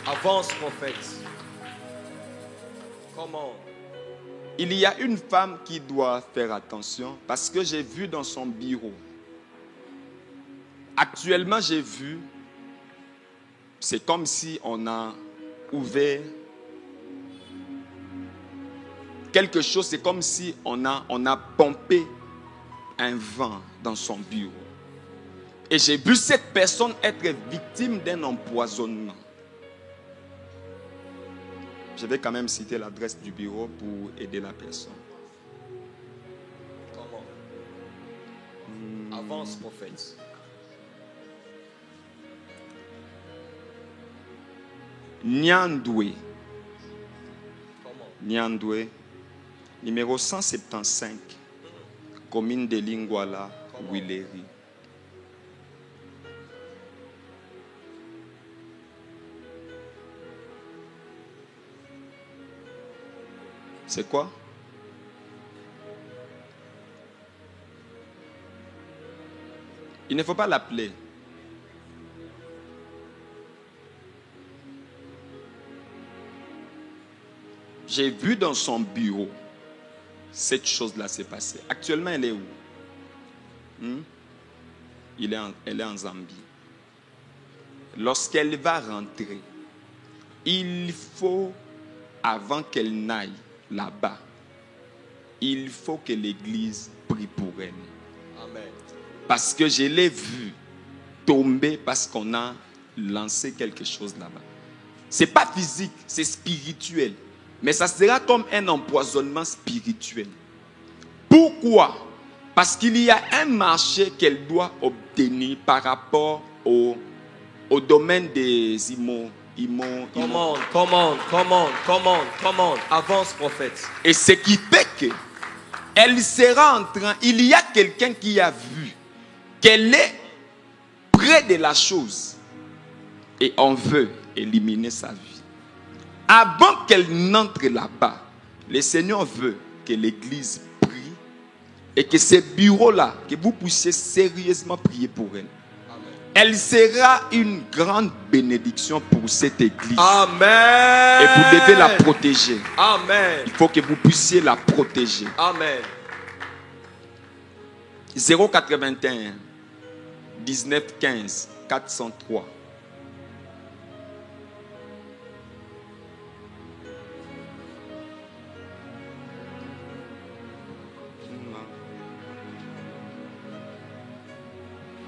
Avance, prophète. Comment? Il y a une femme qui doit faire attention parce que j'ai vu dans son bureau. Actuellement, j'ai vu, c'est comme si on a ouvert quelque chose, c'est comme si on a pompé un vent dans son bureau. Et j'ai vu cette personne être victime d'un empoisonnement. Je vais quand même citer l'adresse du bureau pour aider la personne. Comment? Avance, prophète. Nyandoué. Comment? Nyandoué. Numéro 175. Commune de Lingwala, Willery. C'est quoi? Il ne faut pas l'appeler. J'ai vu dans son bureau, cette chose-là s'est passée. Actuellement, elle est où? Elle est en Zambie. Lorsqu'elle va rentrer, il faut, avant qu'elle n'aille là-bas, il faut que l'Église prie pour elle. Amen. Parce que je l'ai vue tomber parce qu'on a lancé quelque chose là-bas. Ce n'est pas physique, c'est spirituel. Mais ça sera comme un empoisonnement spirituel. Pourquoi? Parce qu'il y a un marché qu'elle doit obtenir par rapport au domaine des Commande. Avance, prophète. Et ce qui fait que elle sera en train, il y a quelqu'un qui a vu qu'elle est près de la chose et on veut éliminer sa vie. Avant qu'elle n'entre là-bas, le Seigneur veut que l'Église prie et que ce bureau-là, que vous puissiez sérieusement prier pour elle. Elle sera une grande bénédiction pour cette église. Amen. Et vous devez la protéger. Amen. Il faut que vous puissiez la protéger. Amen. 081 19 15 403.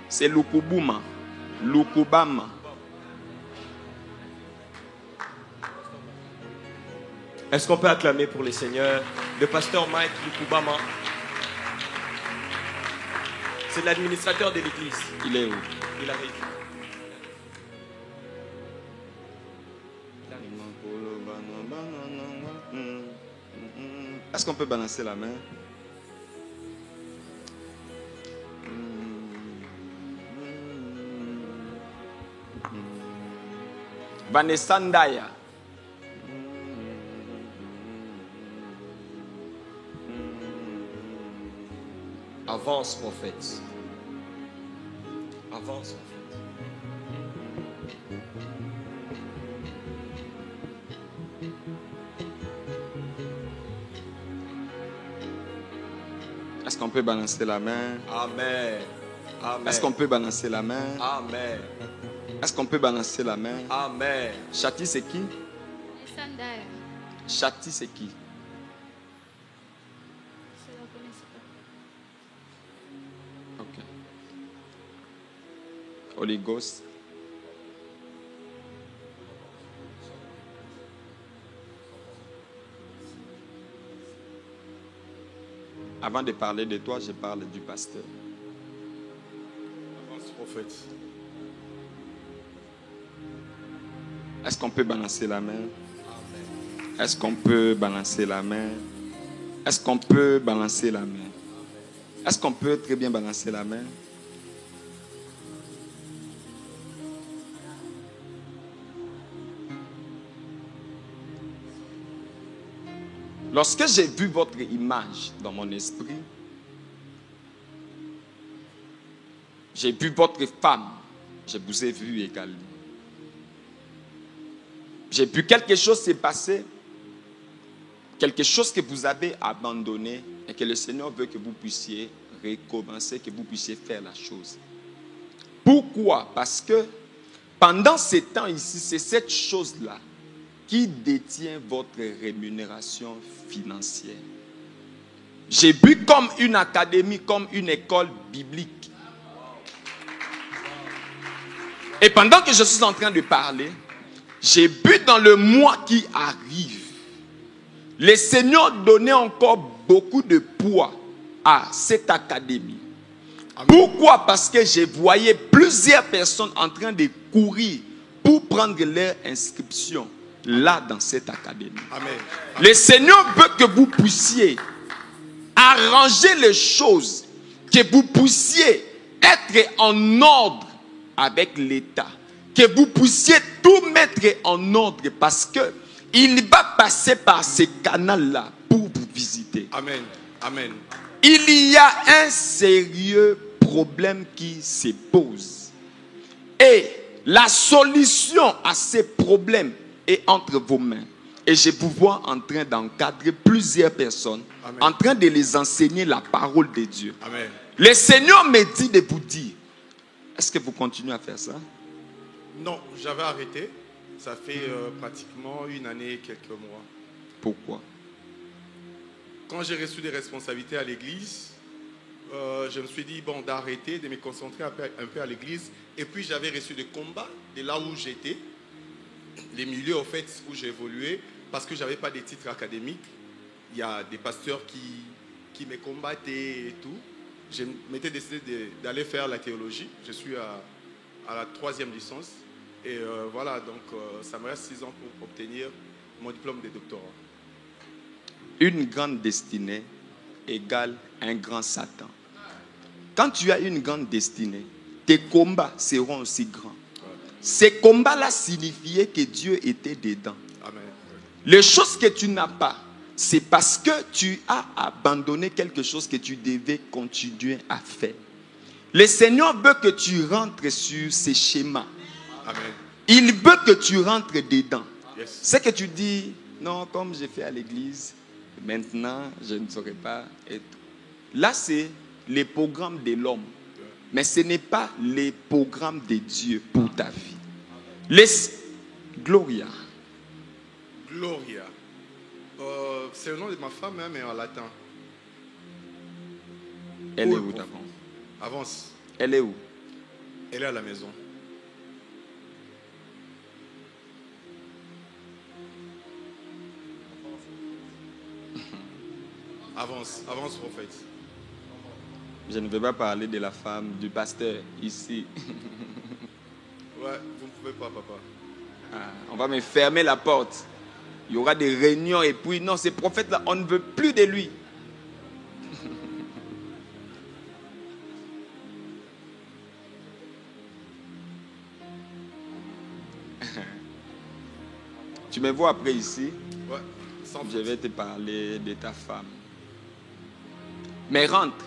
C'est Lukubuma. Lukubama. Est-ce qu'on peut acclamer pour les seigneurs le pasteur Mike Lukubama? C'est l'administrateur de l'église. Il est où? Il arrive. Est-ce qu'on peut balancer la main? Vanessa Ndaya. Avance, prophète. Avance, prophète. Est-ce qu'on peut balancer la main? Amen. Amen. Est-ce qu'on peut balancer la main? Amen. Est-ce qu'on peut balancer la main? Amen. Chati, c'est qui? Chati, c'est qui? Ok. Holy Ghost. Avant de parler de toi, je parle du pasteur. Avance, prophète. Est-ce qu'on peut balancer la main? Est-ce qu'on peut balancer la main? Est-ce qu'on peut balancer la main? Est-ce qu'on peut très bien balancer la main? Lorsque j'ai vu votre image dans mon esprit, j'ai vu votre femme, je vous ai vu également. J'ai vu quelque chose s'est passé, quelque chose que vous avez abandonné et que le Seigneur veut que vous puissiez recommencer, que vous puissiez faire la chose. Pourquoi? Parce que pendant ces temps ici, c'est cette chose-là qui détient votre rémunération financière. J'ai vu comme une académie, comme une école biblique. Et pendant que je suis en train de parler, j'ai vu dans le mois qui arrive, le Seigneur donnait encore beaucoup de poids à cette académie. Amen. Pourquoi? Parce que je voyais plusieurs personnes en train de courir pour prendre leur inscription là dans cette académie. Amen. Le Seigneur veut que vous puissiez arranger les choses, que vous puissiez être en ordre avec l'État, que vous puissiez tout mettre en ordre parce que il va passer par ces canaux-là pour vous visiter. Amen. Amen. Il y a un sérieux problème qui se pose. Et la solution à ces problèmes est entre vos mains. Et je vous vois en train d'encadrer plusieurs personnes, Amen. en train de les enseigner la parole de Dieu. Amen. Le Seigneur me dit de vous dire, est-ce que vous continuez à faire ça? Non, j'avais arrêté. Ça fait pratiquement 1 année et quelques mois. Pourquoi? Quand j'ai reçu des responsabilités à l'église, je me suis dit, bon, d'arrêter, de me concentrer un peu à l'église. Et puis, j'avais reçu des combats de là où j'étais, les milieux, en fait, où j'ai évolué, parce que je n'avais pas de titre académique. Il y a des pasteurs qui me combattaient et tout. Je m'étais décidé d'aller faire la théologie. Je suis à la 3e licence. Et voilà, donc ça me reste 6 ans pour obtenir mon diplôme de doctorat. Une grande destinée égale un grand Satan. Quand tu as une grande destinée, tes combats seront aussi grands. Ces combats-là signifiaient que Dieu était dedans. Amen. Les choses que tu n'as pas, c'est parce que tu as abandonné quelque chose que tu devais continuer à faire. Le Seigneur veut que tu rentres sur ces schémas. Amen. Il veut que tu rentres dedans. Yes. C'est que tu dis, non, comme j'ai fait à l'église, maintenant, je ne saurais pas. Et tout. Là, c'est les programmes de l'homme. Mais ce n'est pas les programmes de Dieu pour ta vie. Gloria. Gloria. C'est le nom de ma femme, hein, mais en latin. Elle est Oui, où bon. d'avant? Avance. Elle est où? Elle est à la maison. Avance, avance, prophète. Je ne vais pas parler de la femme du pasteur ici. Ouais, vous ne pouvez pas, papa. Ah, on va me fermer la porte. Il y aura des réunions et puis non, ce prophète-là, on ne veut plus de lui. Tu me vois après ici, Ouais, sans je vais te parler de ta femme. Mais rentre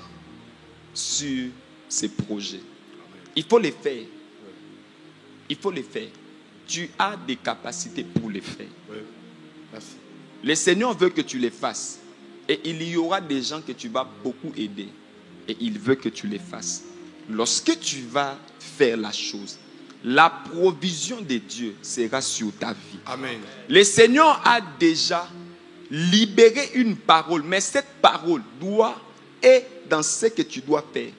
sur ces projets. Il faut les faire. Il faut les faire. Tu as des capacités pour les faire. Ouais. Merci. Le Seigneur veut que tu les fasses. Et il y aura des gens que tu vas beaucoup aider. Et il veut que tu les fasses. Lorsque tu vas faire la chose, la provision de Dieu sera sur ta vie. Amen. Le Seigneur a déjà libéré une parole. Mais cette parole doit être dans ce que tu dois faire.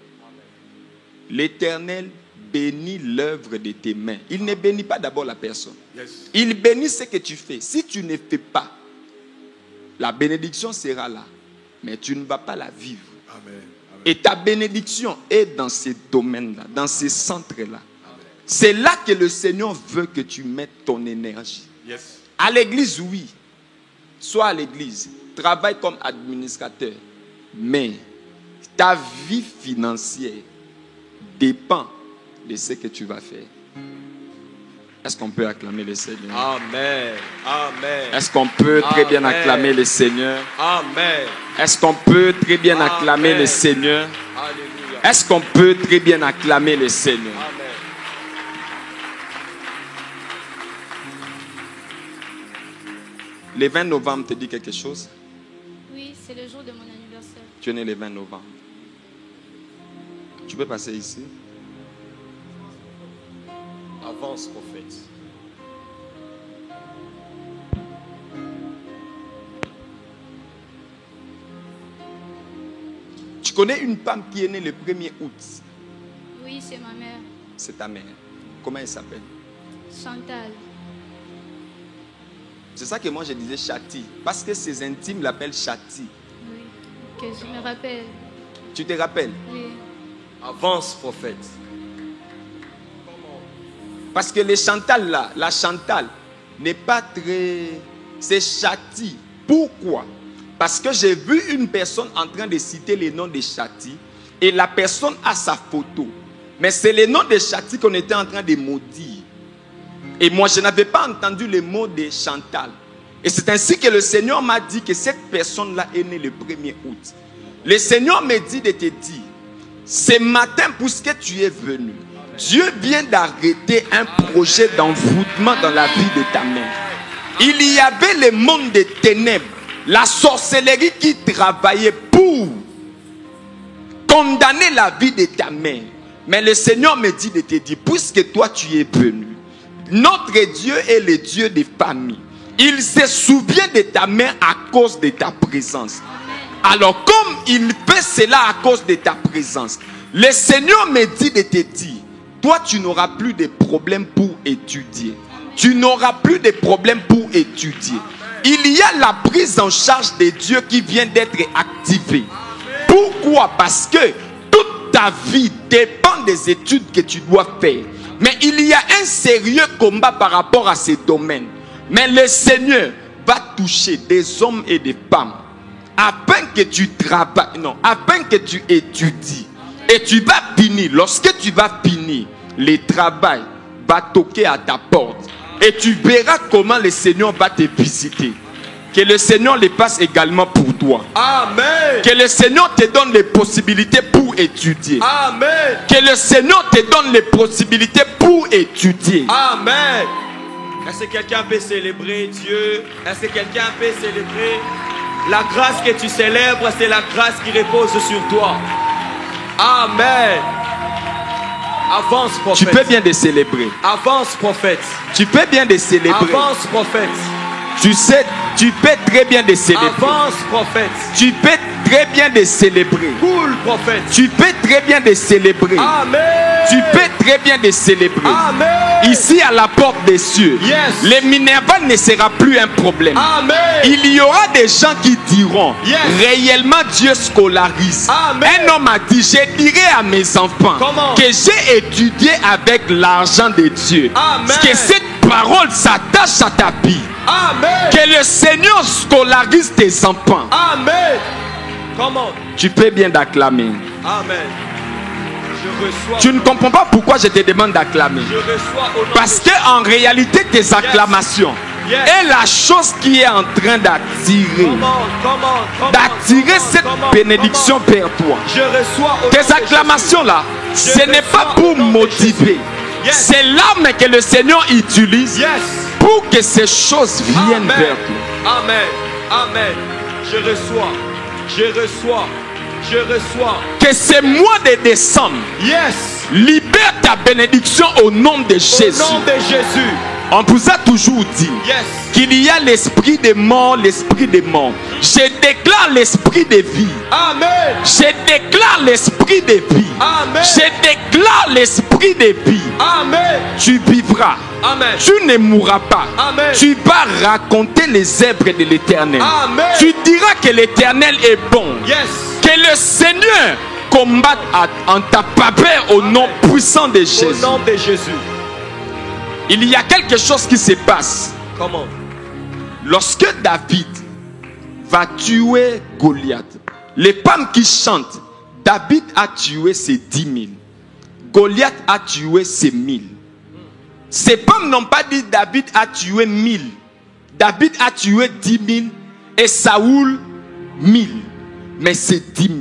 L'Éternel bénit l'œuvre de tes mains. Il ne bénit pas d'abord la personne. Yes. Il bénit ce que tu fais. Si tu ne fais pas, la bénédiction sera là. Mais tu ne vas pas la vivre. Amen. Amen. Et ta bénédiction est dans ces domaines-là, dans ces centres-là. C'est là que le Seigneur veut que tu mettes ton énergie. Yes. À l'église, oui. Sois à l'église. Travaille comme administrateur. Mais ta vie financière dépend de ce que tu vas faire. Est-ce qu'on peut acclamer le Seigneur? Amen. Amen. Est-ce qu'on peut très bien Amen. acclamer le Seigneur? Amen. Est-ce qu'on peut très bien Amen. acclamer le Seigneur? Alléluia. Est-ce qu'on peut très bien acclamer le Seigneur? Amen. Le 20 novembre te dit quelque chose? Oui, c'est le jour de mon anniversaire. Tu es né le 20 novembre. Tu peux passer ici? Avance, prophète. Tu connais une femme qui est née le 1er août? Oui, c'est ma mère, C'est ta mère. Comment elle s'appelle? Chantal. C'est ça que moi je disais Chati. Parce que ses intimes l'appellent Chati. Oui, que je me rappelle. Tu te rappelles? Oui, Avance, prophète. Parce que les Chantal là, la Chantal n'est pas très... C'est Chati. Pourquoi? Parce que j'ai vu une personne en train de citer les noms de Chati et la personne a sa photo. Mais c'est les noms de Chati qu'on était en train de maudire. Et moi, je n'avais pas entendu les mots de Chantal. Et c'est ainsi que le Seigneur m'a dit que cette personne-là est née le 1er août. Le Seigneur me dit de te dire, ce matin, puisque tu es venu, Dieu vient d'arrêter un projet d'envoûtement dans la vie de ta mère. Il y avait le monde des ténèbres, la sorcellerie qui travaillait pour condamner la vie de ta mère. Mais le Seigneur me dit de te dire, puisque toi tu es venu, notre Dieu est le Dieu des familles. Il se souvient de ta mère à cause de ta présence. Alors comme il fait cela à cause de ta présence, le Seigneur me dit de te dire, toi tu n'auras plus de problèmes pour étudier. Tu n'auras plus de problèmes pour étudier. Il y a la prise en charge de Dieu qui vient d'être activée. Pourquoi? Parce que toute ta vie dépend des études que tu dois faire. Mais il y a un sérieux combat par rapport à ces domaines. Mais le Seigneur va toucher des hommes et des femmes afin que tu travailles, non, afin que tu étudies. Et tu vas finir. Lorsque tu vas finir, le travail va toquer à ta porte. Et tu verras comment le Seigneur va te visiter. Que le Seigneur les passe également pour toi. Amen. Que le Seigneur te donne les possibilités pour étudier. Amen. Que le Seigneur te donne les possibilités pour étudier. Amen. Est-ce que quelqu'un peut célébrer Dieu? Est-ce que quelqu'un peut célébrer la grâce que tu célèbres? C'est la grâce qui repose sur toi. Amen. Avance, prophète. Tu peux bien de célébrer. Avance, prophète. Tu peux bien de célébrer. Avance, prophète. Tu sais, tu peux très bien de célébrer. Avance, prophète. Tu peux très bien de célébrer. Cool, prophète. Tu peux très bien de célébrer. Amen. Tu peux très bien de célébrer. Amen. Ici à la porte des cieux, Yes. les Minerva ne sera plus un problème. Amen. Il y aura des gens qui diront, Yes. réellement Dieu scolarise. Amen. Un homme a dit, je dirai à mes enfants Comment? que j'ai étudié avec l'argent de Dieu. Amen. Que cette parole s'attache à ta vie. Amen. Que le Seigneur scolarise tes enfants. Amen. Comment? Tu peux bien d'acclamer. Amen. Je reçois. Tu ne comprends pas pourquoi je te demande d'acclamer. Je reçois au nom Parce de que en réalité tes acclamations Yes. est la chose qui est en train d'attirer. Comment? D'attirer cette bénédiction vers toi. Je reçois au nom Tes de acclamations là, Je ce n'est pas reçois pour au nom de motiver. Yes. C'est l'arme que le Seigneur utilise Yes. pour que ces choses viennent Amen. vers toi. Amen. Amen. Je reçois. Je reçois. Je reçois. Que ce mois de décembre Yes. libère ta bénédiction au nom de Jésus. Au nom de Jésus. On vous a toujours dit Yes. qu'il y a l'esprit de mort, l'esprit de mort. Je déclare l'esprit de vie. Amen. Je déclare l'esprit de vie. Amen. Je déclare l'esprit de vie. Amen. Tu vivras. Amen. Tu ne mourras pas. Amen. Tu vas raconter les œuvres de l'Éternel. Amen. Tu diras que l'Éternel est bon. Yes. Que le Seigneur combatte en ta faveur au nom puissant de Jésus. Au nom de Jésus. Il y a quelque chose qui se passe. Comment? Lorsque David va tuer Goliath, les femmes qui chantent, David a tué ses 10 000. Goliath a tué ses 1000. Ces femmes n'ont pas dit David a tué 1000. David a tué 10 000 et Saoul 1000. Mais c'est 10 000.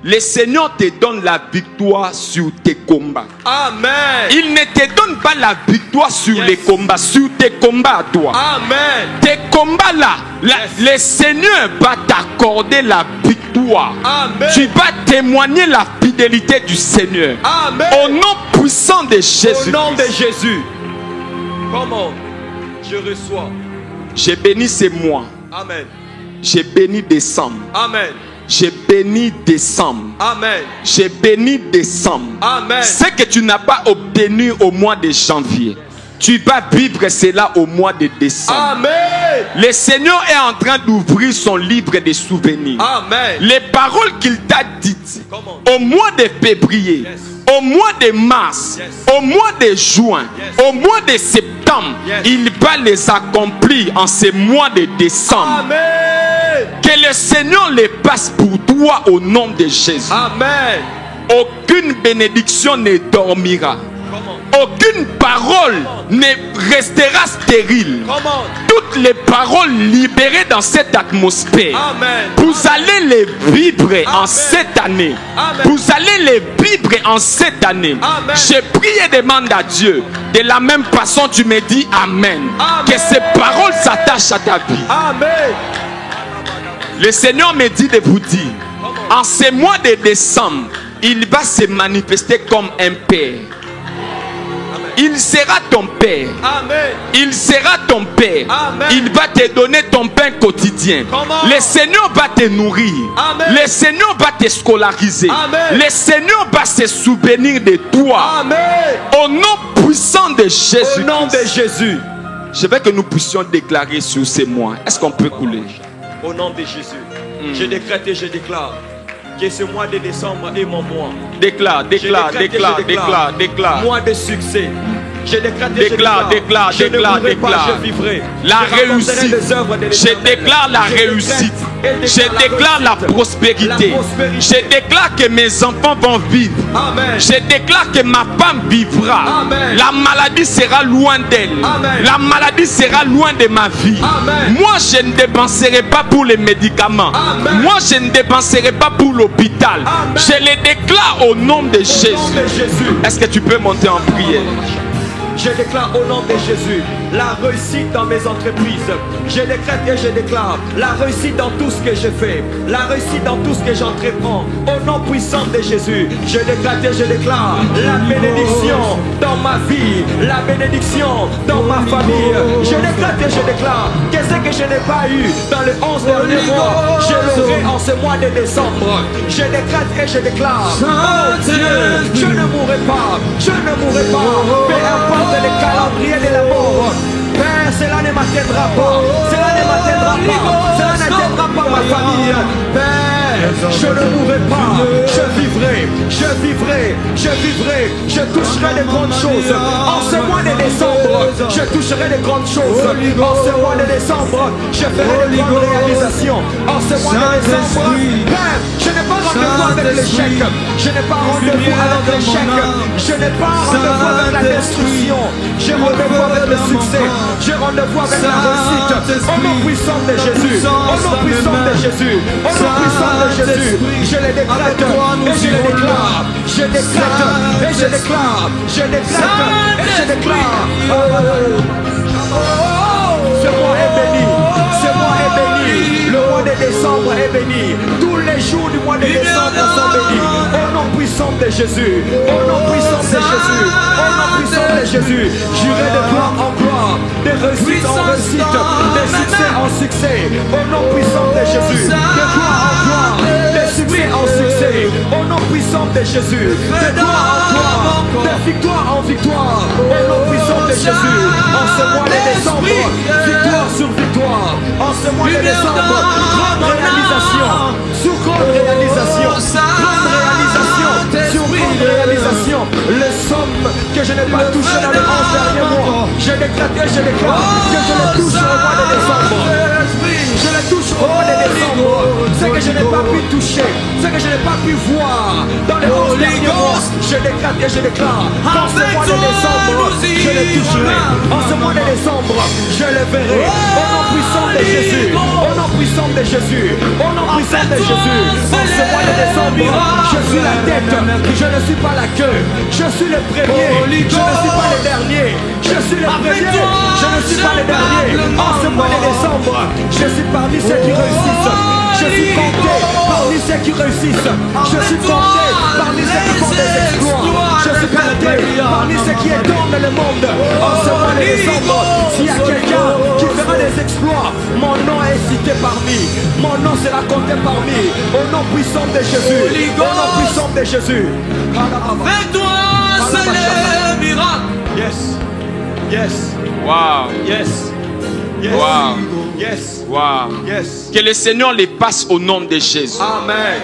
Le Seigneur te donne la victoire sur tes combats. Amen. Il ne te donne pas la victoire sur Yes. les combats, sur tes combats à toi. Amen. Tes combats là, Yes. le Seigneur va t'accorder la victoire. Amen. Tu vas témoigner la fidélité du Seigneur. Amen. Au nom puissant de Jésus. Au nom de Jésus. Comment? Je reçois. J'ai béni ces mois. Amen. J'ai béni décembre. Amen. J'ai béni décembre. Amen. J'ai béni décembre. Amen. Ce que tu n'as pas obtenu au mois de janvier, tu vas vivre cela au mois de décembre. Amen. Le Seigneur est en train d'ouvrir son livre de souvenirs. Amen. Les paroles qu'il t'a dites Comment? au mois de février, Yes. au mois de mars, Yes. au mois de juin, Yes. au mois de septembre, Yes. il va les accomplir en ce mois de décembre. Amen. Que le Seigneur les passe pour toi au nom de Jésus. Amen. Aucune bénédiction ne dormira. Comment? Aucune parole ne restera stérile. Toutes les paroles libérées dans cette atmosphère, vous allez les vivre en cette année. Vous allez les vivre en cette année. Je prie et demande à Dieu, de la même façon tu me dis Amen. Que ces paroles s'attachent à ta vie. Le Seigneur me dit de vous dire, en ce mois de décembre, il va se manifester comme un père. Il sera ton père. Il sera ton père. Il va te donner ton pain quotidien. Le Seigneur va te nourrir. Le Seigneur va te scolariser. Le Seigneur va se souvenir de toi. Au nom puissant de Jésus. Au nom de Jésus. Je veux que nous puissions déclarer sur ces mois. Est-ce qu'on peut couler? Au nom de Jésus, je décrète et je déclare que ce mois de décembre est mon mois. Déclare. Mois de succès. Je déclare, je vivrai. La réussite. Je déclare la réussite. Je déclare la prospérité. Je déclare que mes enfants vont vivre. Je déclare que ma femme vivra. La maladie sera loin d'elle. La maladie sera loin de ma vie. Moi, je ne dépenserai pas pour les médicaments. Moi, je ne dépenserai pas pour l'hôpital. Je les déclare au nom de Jésus. Est-ce que tu peux monter en prière? Je déclare au nom de Jésus la réussite dans mes entreprises. Je décrète et je déclare la réussite dans tout ce que je fais. La réussite dans tout ce que j'entreprends. Au nom puissant de Jésus, je décrète et je déclare la bénédiction dans ma vie. La bénédiction dans ma famille. Je décrète et je déclare que ce que je n'ai pas eu dans les 11 derniers mois, je l'aurai en ce mois de décembre. Je décrète et je déclare, oh Dieu, je ne mourrai pas. Je ne mourrai pas. Peu importe les calendriers de la mort, Père, cela ne m'atteindra pas. Cela ne m'atteindra pas. Cela n'atteindra pas ma famille. Père, je ne mourrai pas. Je vivrai. Je vivrai. Je vivrai. Je toucherai de grandes choses. En ce mois de décembre, je toucherai de grandes choses. En ce mois de décembre, je ferai de grandes réalisations. En ce mois de décembre, Père, je n'ai pas rendez-vous avec l'échec. Je n'ai pas rendez-vous avec l'échec. Je n'ai pas rendez-vous avec la destruction. J'ai rendez-vous avec le succès. J'ai rendez-vous avec la réussite. Au nom puissant de Jésus. Au nom puissant de Jésus. Au nom puissant de Jésus. Je les décrète et je les déclare. Je décrète et je déclare. Je décrète et je déclare. Ce mois est béni. Ce mois est béni. Le mois de décembre est béni. Tous les jours du mois de décembre sont bénis. Au nom puissant de Jésus. Au nom puissant de Jésus. Au nom puissant de Jésus. J'irai de gloire en gloire. Des réussites en réussite. Des succès en succès. Au nom puissant de Jésus. De gloire en gloire. Des succès en succès. Au nom puissant de Jésus. De gloire en gloire. De victoire en victoire. Au nom puissant de Jésus. En ce mois de décembre, victoire sur victoire. En ce mois de décembre, grande réalisation. Sur grande réalisation. Grande réalisation. Sur grande réalisation. Les sommes que je n'ai pas touchées dans les 11 derniers mois, je décrète et je déclare que je les touche au mois de décembre. Je les touche au mois de décembre. Ce que je n'ai pas pu toucher, ce que je n'ai pas pu voir dans les 11 derniers mois, je décrète et je déclare qu'en ce mois de décembre, je les toucherai. En ce mois de décembre, je les verrai. Au nom puissant de Jésus. Au nom puissant de Jésus. Au nom puissant de Jésus. En ce mois de décembre, je suis la tête. Je ne suis pas la queue. Je suis le premier. Je ne suis pas le dernier. Je suis le premier. Je ne suis pas le dernier. En ce mois de décembre, je suis parmi ceux qui réussissent. Je suis compté parmi ceux qui réussissent. Je suis compté parmi ceux qui font des exploits. Je suis compté parmi ceux qui étendent le monde. En ce mois de décembre, s'il y a quelqu'un qui fera des exploits, mon nom est cité parmi. Mon nom sera compté parmi. Au nom puissant de Jésus. Au nom puissant de Jésus. Fais-toi, c'est les miracles. Yes. Yes. Wow. Yes. Yes. Wow. Yes. Wow. Yes. Que le Seigneur les passe au nom de Jésus. Amen.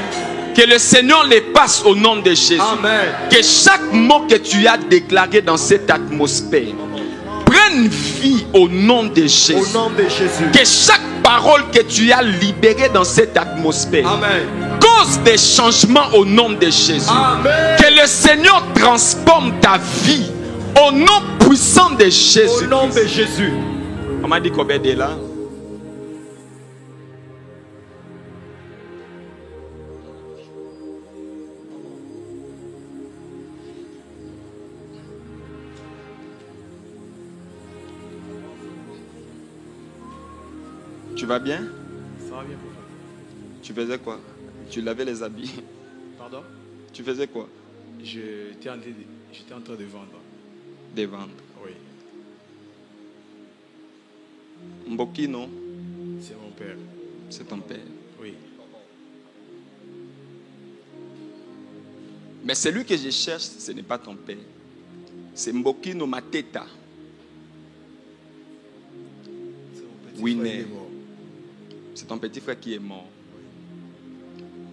Que le Seigneur les passe au nom de Jésus. Amen. Que chaque mot que tu as déclaré dans cette atmosphère prenne vie au nom de Jésus. Au nom de Jésus. Que chaque parole que tu as libérée dans cette atmosphère Amen. cause des changements au nom de Jésus. Amen. Que le Seigneur transforme ta vie Au nom puissant de Jésus. Au nom de Jésus. On m'a dit qu'Obed est là. Tu vas bien? Ça va bien, prophète. Tu faisais quoi? Tu lavais les habits. Pardon? Tu faisais quoi? J'étais en train de vendre. De vendre. Oui. Mboki, non? C'est mon père. C'est ton père. Oui. Mais celui que je cherche, ce n'est pas ton père. C'est Mboki no Mateta. C'est mon petit Oui, frère, mais- il est mort. C'est ton petit frère qui est mort.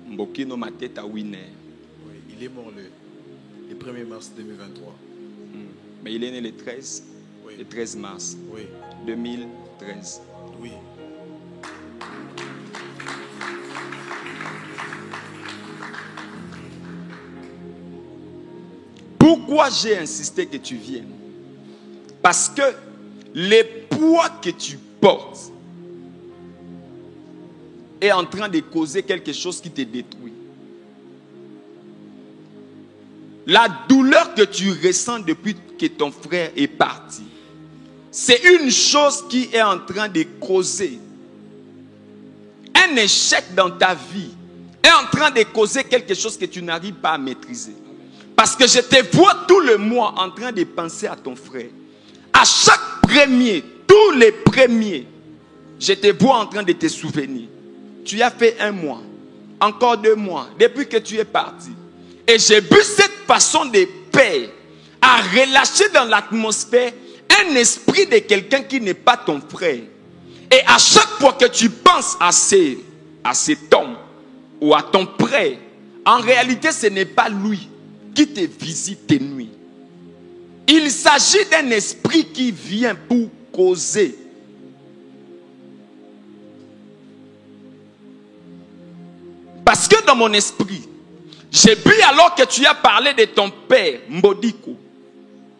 Mboki no Mateta Winner. Oui, il est mort le 1er mars 2023. Mais il est né le 13, Oui. le 13 mars Oui. 2013. Oui. Pourquoi j'ai insisté que tu viennes? Parce que le poids que tu portes est en train de causer quelque chose qui te détruit. La douleur que tu ressens depuis que ton frère est parti, c'est une chose qui est en train de causer un échec dans ta vie, est en train de causer quelque chose que tu n'arrives pas à maîtriser. Parce que je te vois tout le mois en train de penser à ton frère. À chaque premier, tous les premiers, je te vois en train de te souvenir. Tu as fait 1 mois, encore 2 mois, depuis que tu es parti. Et j'ai vu cette façon de paix à relâcher dans l'atmosphère un esprit de quelqu'un qui n'est pas ton frère. Et à chaque fois que tu penses à cet homme ou à ton frère, en réalité ce n'est pas lui qui te visite tes nuits. Il s'agit d'un esprit qui vient pour causer. Parce que dans mon esprit, j'ai vu alors que tu as parlé de ton père, Mbodiko,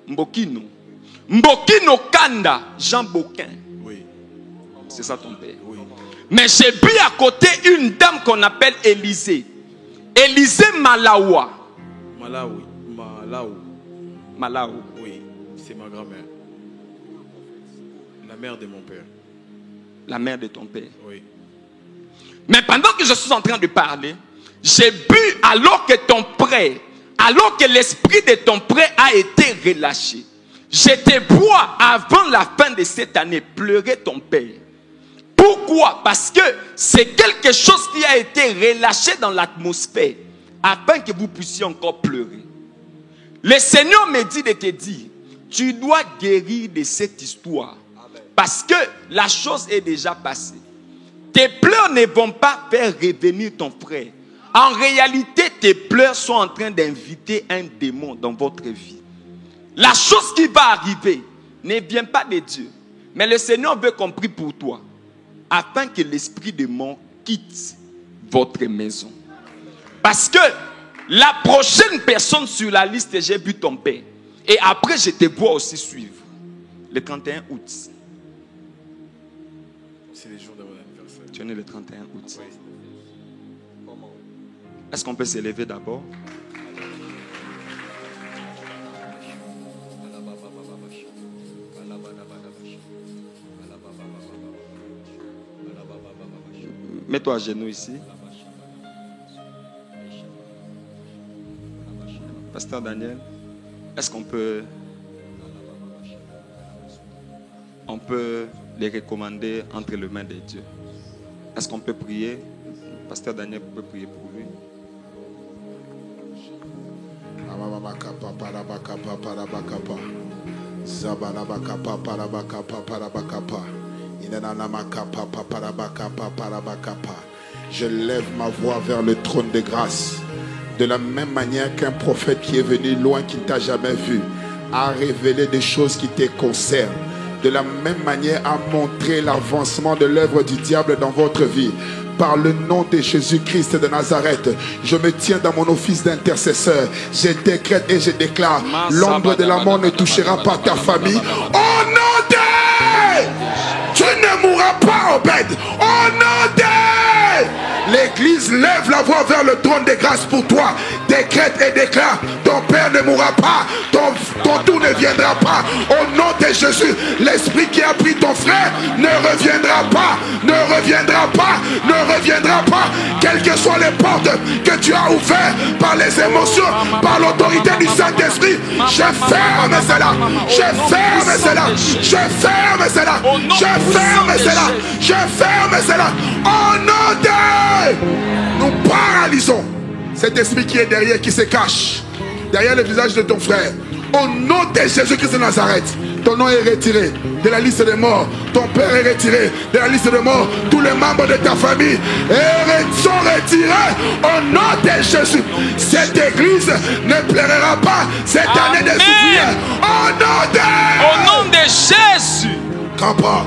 Mbokino, Mbokino Kanda, Jean Boquin. Oui. C'est ça ton père. Oui. Mais j'ai vu à côté une dame qu'on appelle Élisée. Élisée Malawa. Malawi. Malawi. Oui. C'est ma grand-mère. La mère de mon père. La mère de ton père. Oui. Mais pendant que je suis en train de parler, j'ai vu alors que ton prêt, alors que l'esprit de ton prêt a été relâché. Je te vois avant la fin de cette année pleurer ton père. Pourquoi? Parce que c'est quelque chose qui a été relâché dans l'atmosphère afin que vous puissiez encore pleurer. Le Seigneur me dit de te dire, tu dois guérir de cette histoire. Parce que la chose est déjà passée. Tes pleurs ne vont pas faire revenir ton frère. En réalité, tes pleurs sont en train d'inviter un démon dans votre vie. La chose qui va arriver ne vient pas de Dieu. Mais le Seigneur veut qu'on prie pour toi. Afin que l'esprit de mort quitte votre maison. Parce que la prochaine personne sur la liste, j'ai vu ton père. Et après, je te vois aussi suivre. Le 31 août. C'est le jour de mon anniversaire. Tu es né le 31 août. Oui. Est-ce qu'on peut s'élever d'abord? Mets-toi à genoux ici. Pasteur Daniel, est-ce qu'on peut les recommander entre les mains de Dieu? Est-ce qu'on peut prier? Pasteur Daniel peut prier pour lui. Je lève ma voix vers le trône de grâce. De la même manière qu'un prophète qui est venu loin, qui ne t'a jamais vu, a révélé des choses qui te concernent. De la même manière, a montré l'avancement de l'œuvre du diable dans votre vie. Par le nom de Jésus-Christ de Nazareth, je me tiens dans mon office d'intercesseur. Je décrète et je déclare, l'ombre de la mort ne touchera pas ta famille. Au nom de... Tu ne mourras pas, Obed. Au nom de... L'église lève la voix vers le trône de grâce pour toi. Décrète et déclare, ton père ne mourra pas, ton tour ne viendra pas. Au nom de Jésus, l'esprit qui a pris ton frère ne reviendra pas, ne reviendra pas, ne reviendra pas. Quelles que soient les portes que tu as ouvertes par les émotions, par l'autorité du Saint-Esprit, je ferme cela, je ferme cela, je ferme cela, je ferme cela, je ferme cela. Au nom de... Nous paralysons cet esprit qui est derrière, qui se cache derrière le visage de ton frère. Au nom de Jésus-Christ de Nazareth, ton nom est retiré de la liste des morts. Ton père est retiré de la liste des morts. Tous les membres de ta famille sont retirés au nom de Jésus. Cette église ne pleurera pas cette année de souffrance. Au nom de... Au nom de Jésus. Campa.